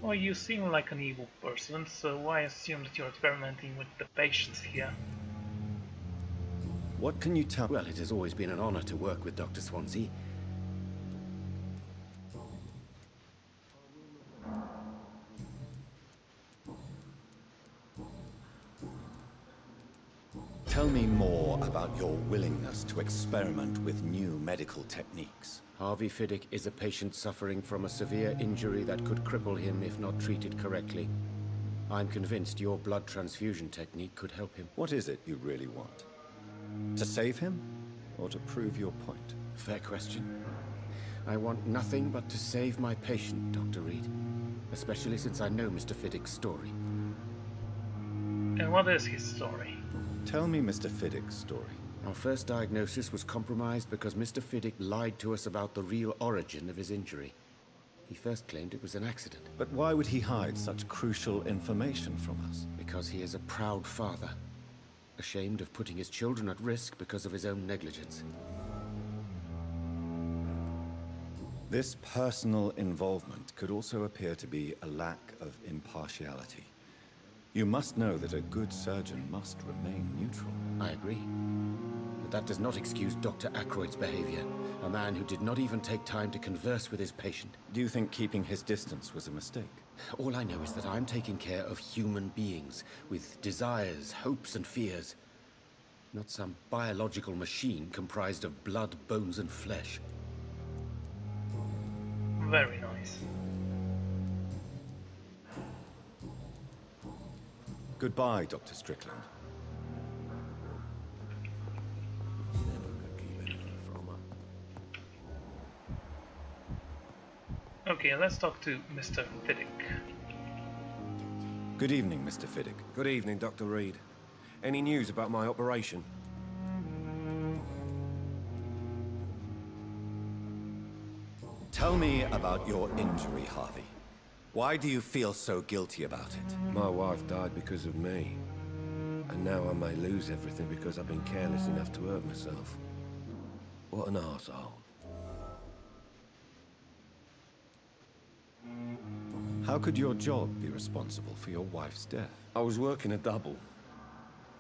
Well, you seem like an evil person, so I assume that you're experimenting with the patients here. What can you tell? Well, it has always been an honor to work with Dr. Swansea. Tell me more about your willingness to experiment with new medical techniques. Harvey Fiddick is a patient suffering from a severe injury that could cripple him if not treated correctly. I'm convinced your blood transfusion technique could help him. What is it you really want? To save him, or to prove your point? Fair question. I want nothing but to save my patient, Dr. Reed. Especially since I know Mr. Fiddick's story. And what is his story? Tell me Mr. Fiddick's story. Our first diagnosis was compromised because Mr. Fiddick lied to us about the real origin of his injury. He first claimed it was an accident. But why would he hide such crucial information from us? Because he is a proud father. Ashamed of putting his children at risk because of his own negligence. This personal involvement could also appear to be a lack of impartiality. You must know that a good surgeon must remain neutral. I agree. But that does not excuse Dr. Ackroyd's behavior. A man who did not even take time to converse with his patient. Do you think keeping his distance was a mistake? All I know is that I'm taking care of human beings with desires, hopes, and fears. Not some biological machine comprised of blood, bones, and flesh. Very nice. Goodbye, Dr. Strickland. Okay, let's talk to Mr. Fiddick. Good evening, Mr. Fiddick. Good evening, Dr. Reed. Any news about my operation? Tell me about your injury, Harvey. Why do you feel so guilty about it? My wife died because of me. And now I may lose everything because I've been careless enough to hurt myself. What an arsehole. How could your job be responsible for your wife's death? I was working a double.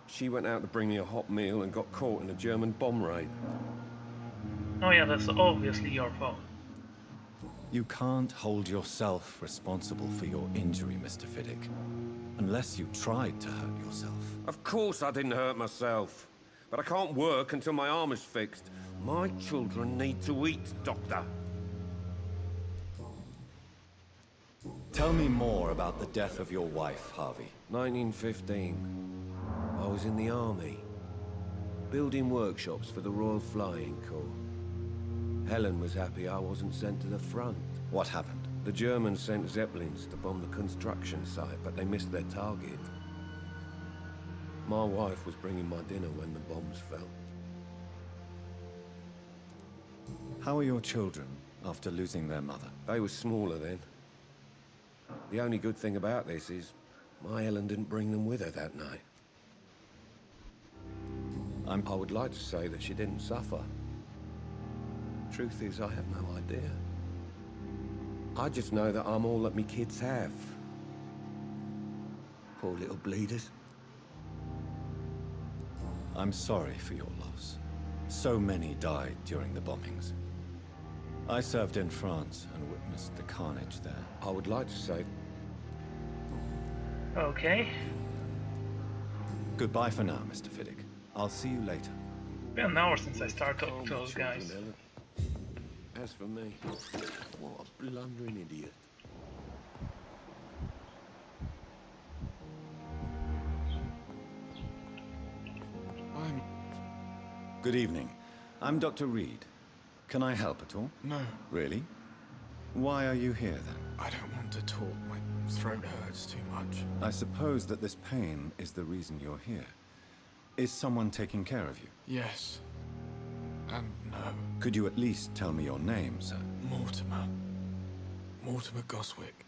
She went out to bring me a hot meal and got caught in a German bomb raid. Oh yeah, that's obviously your fault. You can't hold yourself responsible for your injury, Mr. Fiddick. Unless you tried to hurt yourself. Of course I didn't hurt myself. But I can't work until my arm is fixed. My children need to eat, Doctor. Tell me more about the death of your wife, Harvey. 1915. I was in the army. Building workshops for the Royal Flying Corps. Helen was happy I wasn't sent to the front. What happened? The Germans sent Zeppelins to bomb the construction site, but they missed their target. My wife was bringing my dinner when the bombs fell. How are your children after losing their mother? They were smaller then. The only good thing about this is my Helen didn't bring them with her that night. I would like to say that she didn't suffer. Truth is, I have no idea. I just know that I'm all that me kids have. Poor little bleeders. I'm sorry for your loss. So many died during the bombings. I served in France and witnessed the carnage there. I would like to say... Okay. Goodbye for now, Mr. Fiddick. I'll see you later. Been an hour since I started talking to those guys. As for me, what a blundering idiot. Good evening. I'm Dr. Reed. Can I help at all? No. Really? Why are you here then? I don't want to talk. My throat hurts too much. I suppose that this pain is the reason you're here. Is someone taking care of you? Yes. And no. Could you at least tell me your name, sir? Mortimer. Mortimer Goswick.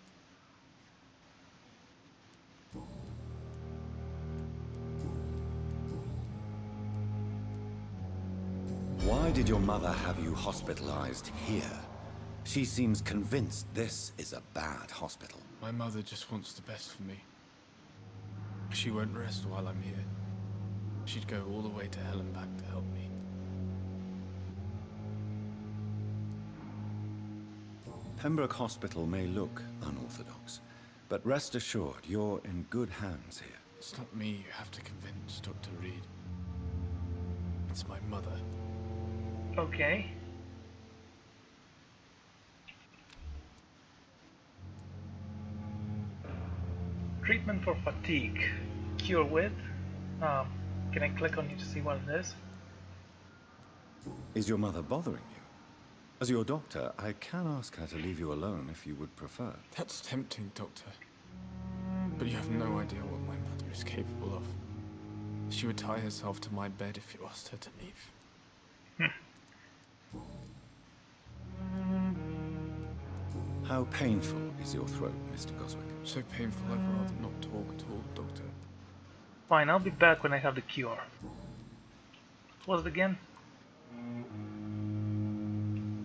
Why did your mother have you hospitalized here? She seems convinced this is a bad hospital. My mother just wants the best for me. She won't rest while I'm here. She'd go all the way to hell and back to help me. Pembroke Hospital may look unorthodox, but rest assured you're in good hands here. It's not me you have to convince, Dr. Reed. It's my mother. Okay. Treatment for fatigue. Cure with. Can I click on you to see what it is? Is your mother bothering you? As your doctor, I can ask her to leave you alone if you would prefer. That's tempting, Doctor. But you have no idea what my mother is capable of. She would tie herself to my bed if you asked her to leave. How painful is your throat, Mr. Goswick? So painful I'd rather not talk at all, Doctor. Fine, I'll be back when I have the cure. What was it again?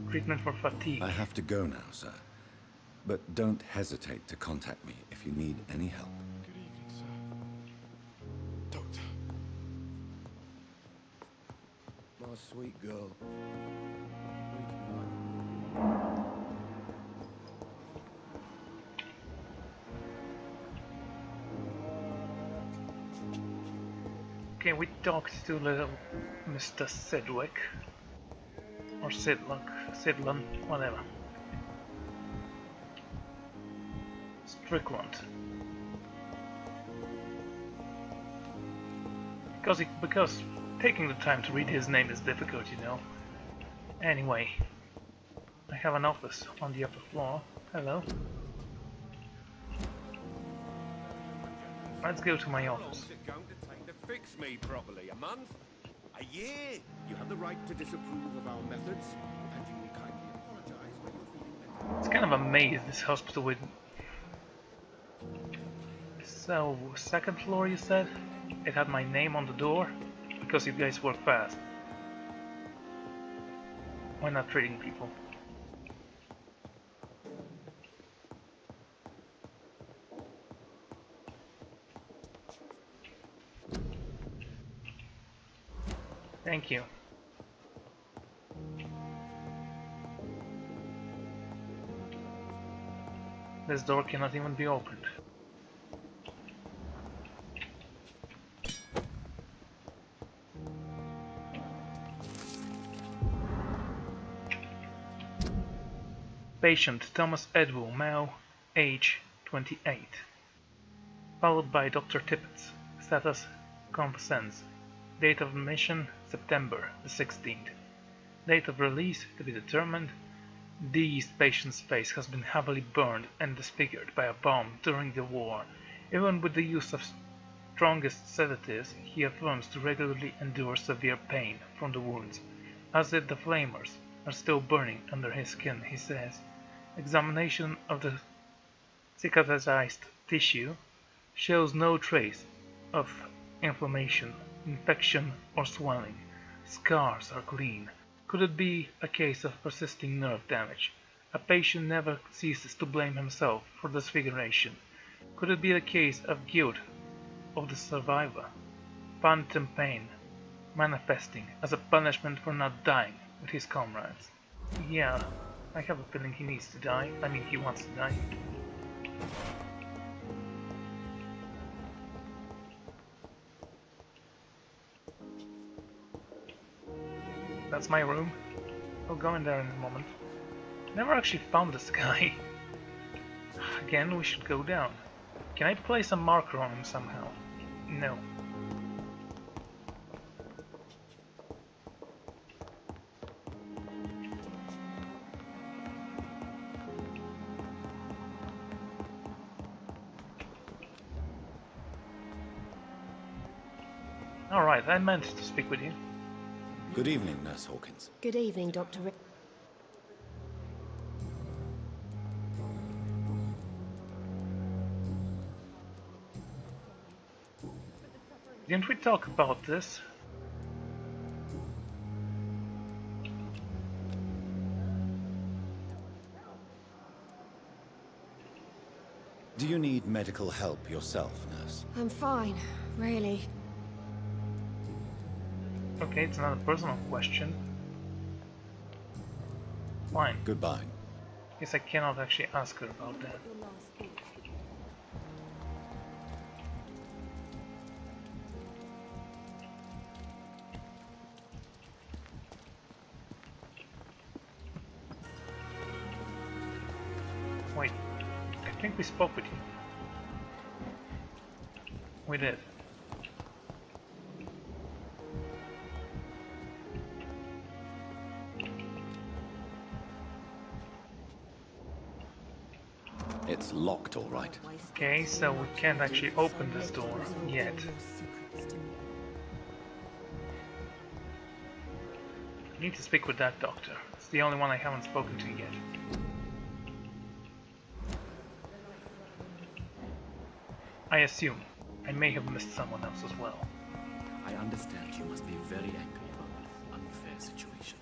Treatment for fatigue. I have to go now, sir. But don't hesitate to contact me if you need any help. Good evening, sir. Doctor. My sweet girl. Okay, we talked to little Mr. Sidwick. Or Sidlun, whatever. Strickland. Because taking the time to read his name is difficult, you know. Anyway, I have an office on the upper floor. Hello. Let's go to my office. Fix me properly. A month? A year? You have the right to disapprove of our methods, and you will kindly apologize when you're feeling better. It's kind of a maze, this hospital with... So, second floor you said? It had my name on the door? Because you guys work fast. Why not treating people? Thank you. This door cannot even be opened. Patient Thomas Edwell, male, age 28. Followed by Dr. Tippett, status convalescence. Date of admission September the 16th. Date of release to be determined. This patient's face has been heavily burned and disfigured by a bomb during the war. Even with the use of strongest sedatives, he affirms to regularly endure severe pain from the wounds, as if the flamers are still burning under his skin, he says. Examination of the cicatrized tissue shows no trace of inflammation, infection, or swelling. Scars are clean. Could it be a case of persisting nerve damage? A patient never ceases to blame himself for disfiguration. Could it be the case of guilt of the survivor? Phantom pain manifesting as a punishment for not dying with his comrades. Yeah, I have a feeling he needs to die. I mean, he wants to die. That's my room. I'll go in there in a moment. Never actually found this guy. Again, we should go down. Can I place a marker on him somehow? No. Alright, I meant to speak with you. Good evening, Nurse Hawkins. Good evening, Dr. Didn't we talk about this? Do you need medical help yourself, Nurse? I'm fine, really. Okay, it's not a personal question. Fine. Goodbye. Guess I cannot actually ask her about that. Wait, I think we spoke with you. We did. It's locked, all right. Okay, so we can't actually open this door yet. I need to speak with that doctor. It's the only one I haven't spoken to yet. I assume I may have missed someone else as well. I understand you must be very angry about this unfair situation.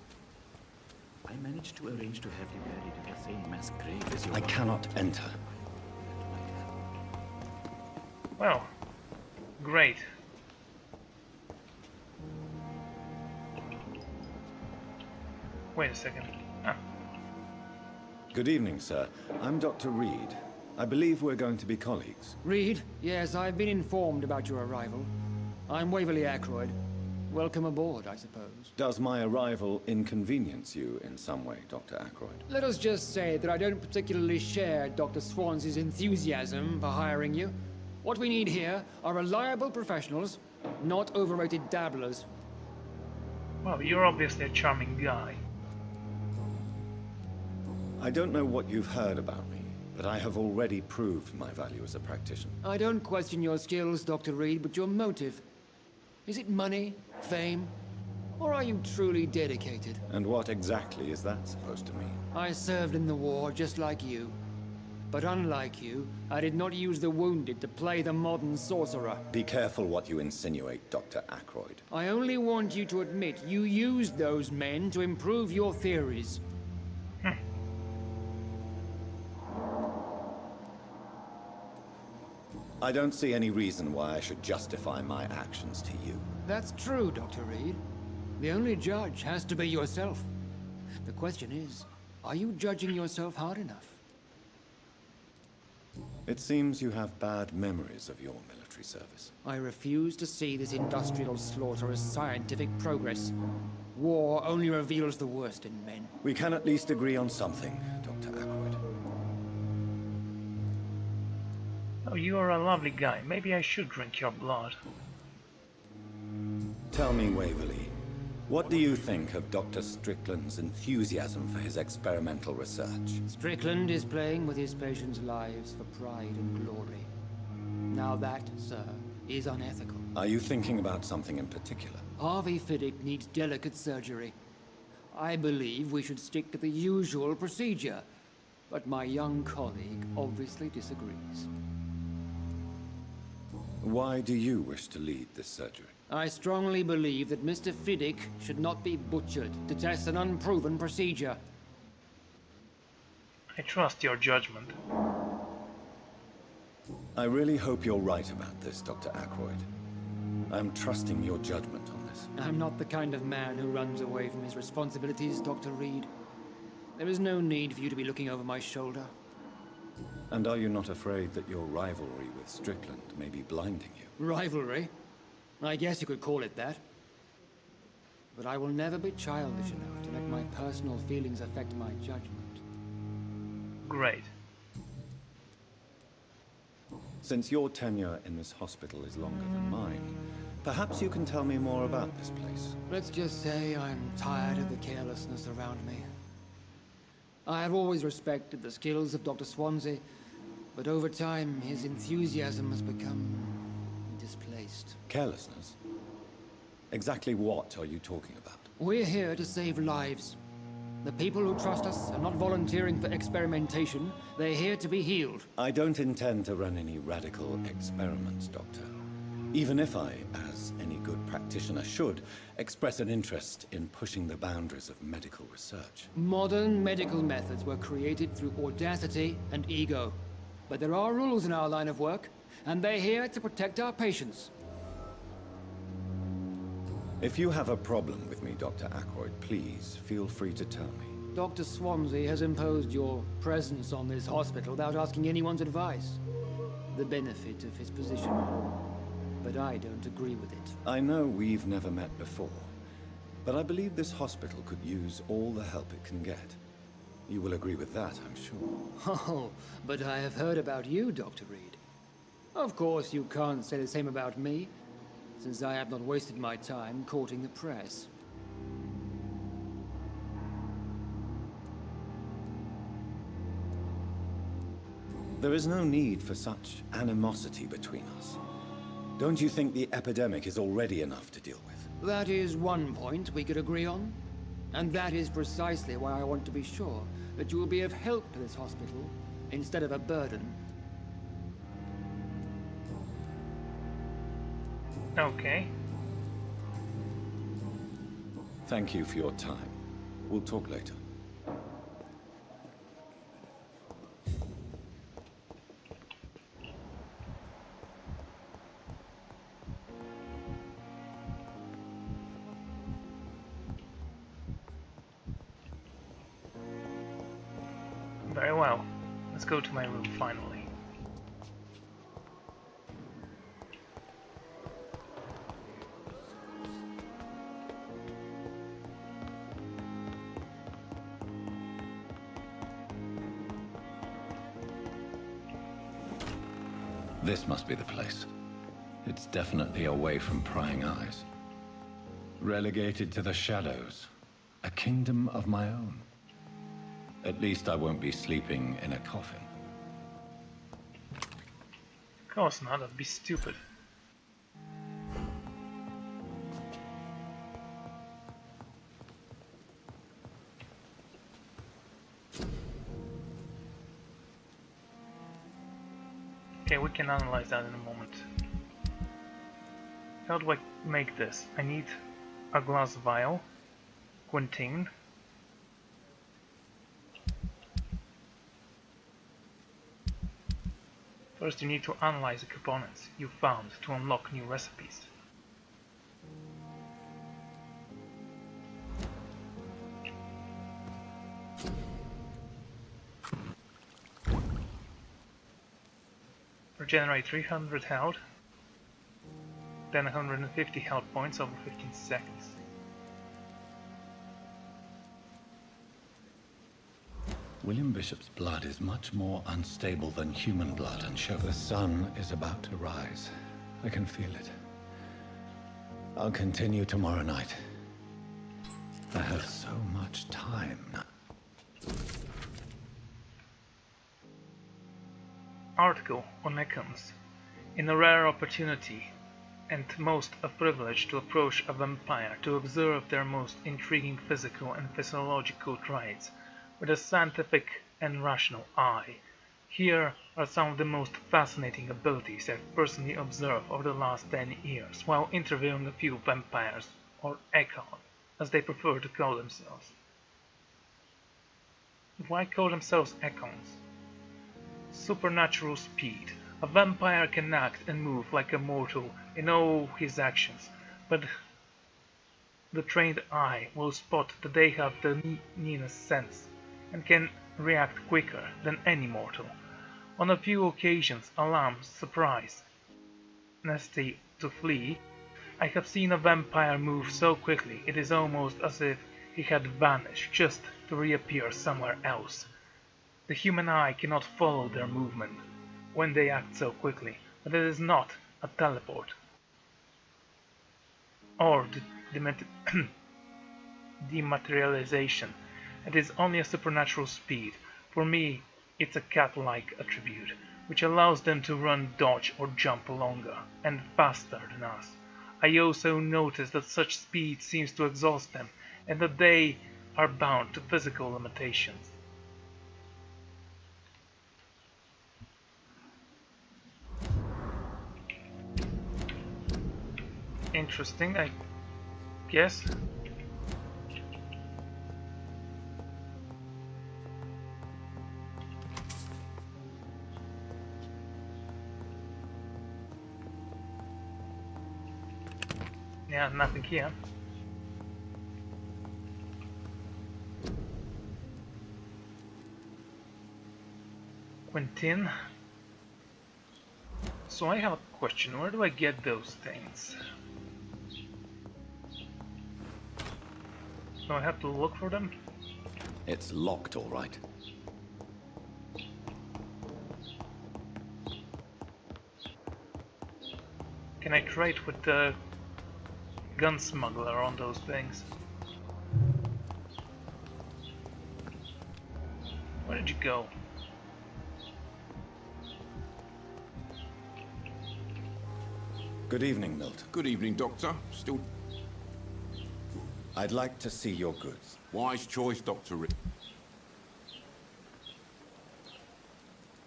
I managed to arrange to have you buried in the same mass grave as your I wife. cannot enter. Well, great. Wait a second. Ah. Good evening, sir. I'm Dr. Reed. I believe we're going to be colleagues. Reed? Yes, I've been informed about your arrival. I'm Waverly Ackroyd. Welcome aboard, I suppose. Does my arrival inconvenience you in some way, Dr. Ackroyd? Let us just say that I don't particularly share Dr. Swans's enthusiasm for hiring you. What we need here are reliable professionals, not overrated dabblers. Well, you're obviously a charming guy. I don't know what you've heard about me, but I have already proved my value as a practitioner. I don't question your skills, Dr. Reed, but your motive. Is it money, fame, or are you truly dedicated? And what exactly is that supposed to mean? I served in the war just like you. But unlike you, I did not use the wounded to play the modern sorcerer. Be careful what you insinuate, Dr. Ackroyd. I only want you to admit you used those men to improve your theories. I don't see any reason why I should justify my actions to you. That's true, Dr. Reed. The only judge has to be yourself. The question is, are you judging yourself hard enough? It seems you have bad memories of your military service. I refuse to see this industrial slaughter as scientific progress. War only reveals the worst in men. We can at least agree on something, Dr. Ackroyd. Oh, you are a lovely guy. Maybe I should drink your blood. Tell me, Waverly, what do you think of Dr. Strickland's enthusiasm for his experimental research? Strickland is playing with his patients' lives for pride and glory. Now that, sir, is unethical. Are you thinking about something in particular? Harvey Fiddick needs delicate surgery. I believe we should stick to the usual procedure, but my young colleague obviously disagrees. Why do you wish to lead this surgery? I strongly believe that Mr. Fiddick should not be butchered to test an unproven procedure. I trust your judgment. I really hope you're right about this, Dr. Ackroyd. I'm trusting your judgment on this. I'm not the kind of man who runs away from his responsibilities, Dr. Reed. There is no need for you to be looking over my shoulder. And are you not afraid that your rivalry with Strickland may be blinding you? Rivalry? I guess you could call it that. But I will never be childish enough to let my personal feelings affect my judgment. Great. Since your tenure in this hospital is longer than mine, perhaps you can tell me more about this place. Let's just say I'm tired of the carelessness around me. I have always respected the skills of Dr. Swansea, but over time his enthusiasm has become displaced. Carelessness? Exactly what are you talking about? We're here to save lives. The people who trust us are not volunteering for experimentation. They're here to be healed. I don't intend to run any radical experiments, Doctor. Even if I, as any good practitioner should, express an interest in pushing the boundaries of medical research. Modern medical methods were created through audacity and ego. But there are rules in our line of work, and they're here to protect our patients. If you have a problem with me, Dr. Ackroyd, please feel free to tell me. Dr. Swansea has imposed your presence on this hospital without asking anyone's advice. The benefit of his position. But I don't agree with it. I know we've never met before, but I believe this hospital could use all the help it can get. You will agree with that, I'm sure. Oh, but I have heard about you, Dr. Reed. Of course, you can't say the same about me, since I have not wasted my time courting the press. There is no need for such animosity between us. Don't you think the epidemic is already enough to deal with? That is one point we could agree on. And that is precisely why I want to be sure that you will be of help to this hospital, instead of a burden. Okay. Thank you for your time. We'll talk later. Very well. Let's go to my room finally. This must be the place. It's definitely away from prying eyes. Relegated to the shadows. A kingdom of my own. At least I won't be sleeping in a coffin. Of course not, that'd be stupid. Okay, we can analyze that in a moment. How do I make this? I need a glass vial, quinine. First you need to analyze the components you found to unlock new recipes. Regenerate 300 health, then 150 health points over 15 seconds. William Bishop's blood is much more unstable than human blood, and the sun is about to rise. I can feel it. I'll continue tomorrow night. I have so much time now. Article on Ekans. In a rare opportunity, and most a privilege to approach a vampire to observe their most intriguing physical and physiological traits with a scientific and rational eye. Here are some of the most fascinating abilities I've personally observed over the last 10 years while interviewing a few vampires, or Ekon, as they prefer to call themselves. Why call themselves Econs? Supernatural speed. A vampire can act and move like a mortal in all his actions, but the trained eye will spot that they have the keenest sense and can react quicker than any mortal. On a few occasions, alarm, surprise, necessity to flee, I have seen a vampire move so quickly it is almost as if he had vanished just to reappear somewhere else. The human eye cannot follow their movement when they act so quickly, but it is not a teleport or dematerialization. It is only a supernatural speed. For me, it's a cat-like attribute, which allows them to run, dodge, or jump longer and faster than us. I also notice that such speed seems to exhaust them, and that they are bound to physical limitations. Interesting, I guess. Yeah, nothing here. Quentin. So I have a question. Where do I get those things? Do I have to look for them? It's locked, all right. Can I trade with the gun smuggler on those things? Where did you go? Good evening, Milton. Good evening, Doctor. Still... I'd like to see your goods. Wise choice, Dr. Rick.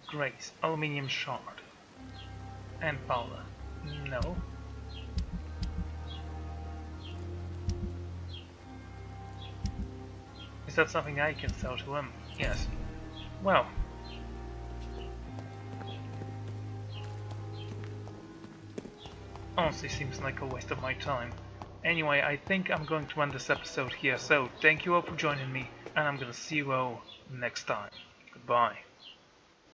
Grace, aluminium shard. And powder. No. Is that something I can sell to him? Yes. Well. Honestly, seems like a waste of my time. Anyway, I think I'm going to end this episode here, so thank you all for joining me, and I'm gonna see you all next time. Goodbye.